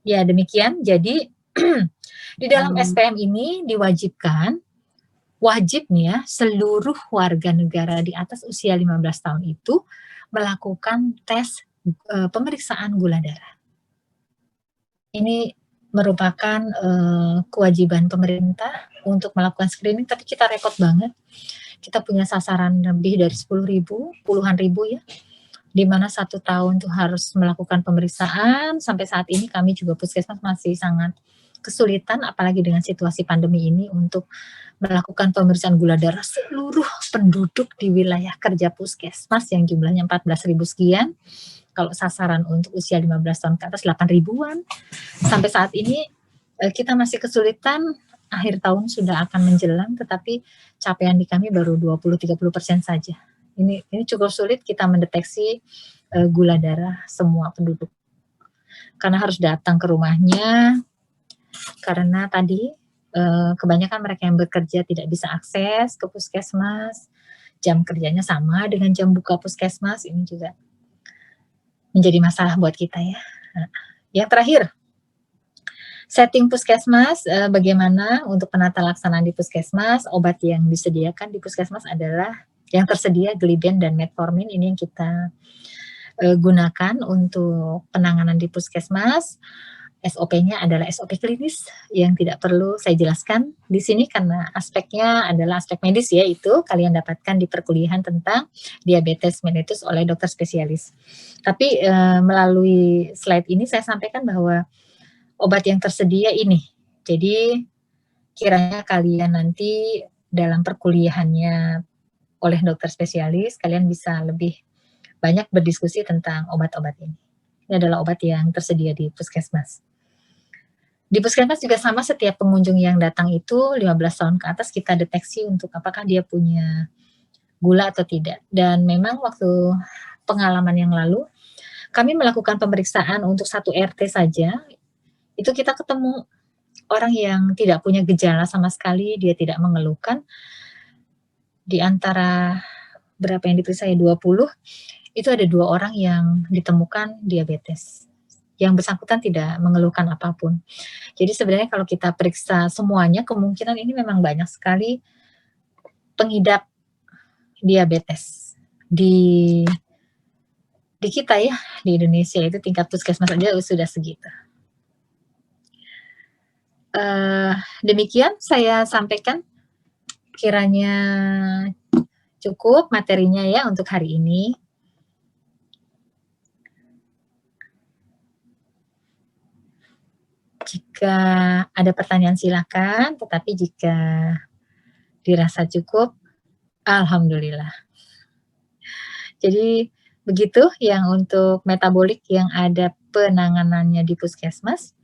Ya demikian. Jadi di dalam SPM ini diwajibkan, wajib nih ya, seluruh warga negara di atas usia 15 tahun itu melakukan tes pemeriksaan gula darah. Ini merupakan kewajiban pemerintah untuk melakukan screening, tapi kita rekod banget. Kita punya sasaran lebih dari 10.000, puluhan ribu ya, di mana 1 tahun tuh harus melakukan pemeriksaan. Sampai saat ini kami juga puskesmas masih sangat kesulitan, apalagi dengan situasi pandemi ini, untuk melakukan pemeriksaan gula darah seluruh penduduk di wilayah kerja puskesmas yang jumlahnya 14.000 sekian. Kalau sasaran untuk usia 15 tahun ke atas 8 ribuan. Sampai saat ini kita masih kesulitan, akhir tahun sudah akan menjelang, tetapi capaian di kami baru 20-30% saja. Ini cukup sulit kita mendeteksi gula darah semua penduduk. Karena harus datang ke rumahnya, karena tadi kebanyakan mereka yang bekerja tidak bisa akses ke puskesmas, jam kerjanya sama dengan jam buka puskesmas, ini juga menjadi masalah buat kita ya. Nah, yang terakhir, setting puskesmas, bagaimana untuk penata laksanaan di puskesmas. Obat yang disediakan di puskesmas adalah yang tersedia Gliben dan Metformin, ini yang kita gunakan untuk penanganan di puskesmas. SOP-nya adalah SOP klinis yang tidak perlu saya jelaskan di sini karena aspeknya adalah aspek medis, yaitu kalian dapatkan di perkuliahan tentang diabetes mellitus oleh dokter spesialis. Tapi melalui slide ini saya sampaikan bahwa obat yang tersedia ini, jadi kiranya kalian nanti dalam perkuliahannya oleh dokter spesialis, kalian bisa lebih banyak berdiskusi tentang obat-obat ini. Ini adalah obat yang tersedia di puskesmas. Di puskesmas juga sama, setiap pengunjung yang datang itu 15 tahun ke atas kita deteksi untuk apakah dia punya gula atau tidak. Dan memang waktu pengalaman yang lalu, kami melakukan pemeriksaan untuk 1 RT saja, itu kita ketemu orang yang tidak punya gejala sama sekali, dia tidak mengeluhkan. Di antara berapa yang diperiksa ya, 20, itu ada 2 orang yang ditemukan diabetes. Yang bersangkutan tidak mengeluhkan apapun. Jadi sebenarnya kalau kita periksa semuanya, kemungkinan ini memang banyak sekali pengidap diabetes di kita ya, di Indonesia itu tingkat puskesmas saja sudah segitu. Demikian saya sampaikan, kiranya cukup materinya ya untuk hari ini. Jika ada pertanyaan silakan, tetapi jika Dirasa cukup? Alhamdulillah. Jadi begitu yang untuk metabolik yang ada penanganannya di puskesmas,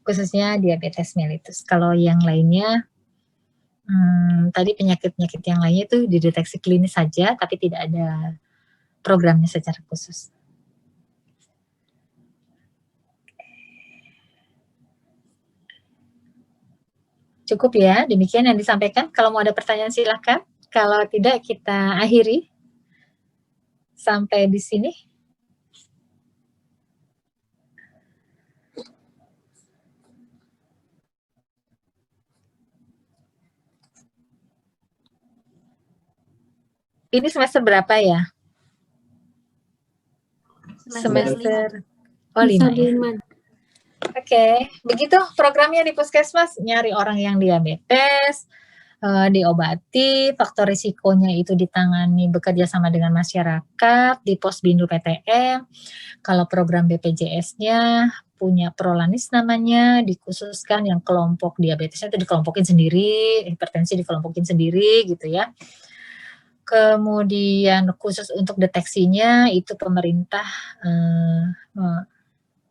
khususnya diabetes mellitus. Kalau yang lainnya, tadi penyakit-penyakit yang lainnya itu dideteksi klinis saja, tapi tidak ada programnya secara khusus. Cukup ya, demikian yang disampaikan. Kalau mau ada pertanyaan silakan. Kalau tidak kita akhiri sampai di sini. Ini semester berapa ya? Semester 5 ya. Oke, begitu programnya di puskesmas, nyari orang yang diabetes, diobati, faktor risikonya itu ditangani bekerja sama dengan masyarakat di Posbindu PTM. Kalau program BPJS-nya punya Prolanis namanya, dikhususkan yang kelompok diabetesnya itu dikelompokin sendiri, hipertensi dikelompokin sendiri gitu ya. Kemudian khusus untuk deteksinya itu pemerintah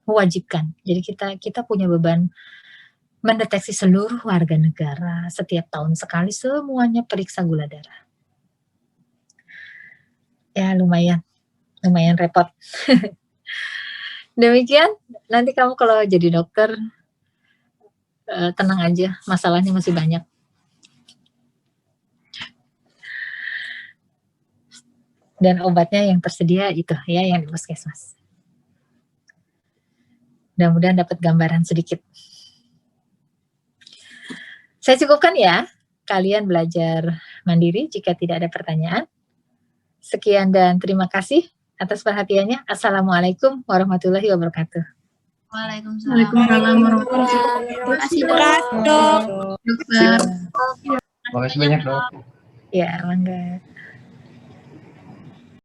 mewajibkan. Jadi kita punya beban mendeteksi seluruh warga negara setiap tahun sekali semuanya periksa gula darah. Ya lumayan repot. Demikian, nanti kamu kalau jadi dokter tenang aja, masalahnya masih banyak. Dan obatnya yang tersedia itu ya yang di puskesmas. Mudah-mudahan dapat gambaran sedikit. Saya cukupkan ya, kalian belajar mandiri jika tidak ada pertanyaan. Sekian dan terima kasih atas perhatiannya. Assalamualaikum warahmatullahi wabarakatuh. Waalaikumsalam warahmatullahi wabarakatuh. Terima kasih dok. Terima kasih banyak dok. Ya, mangga.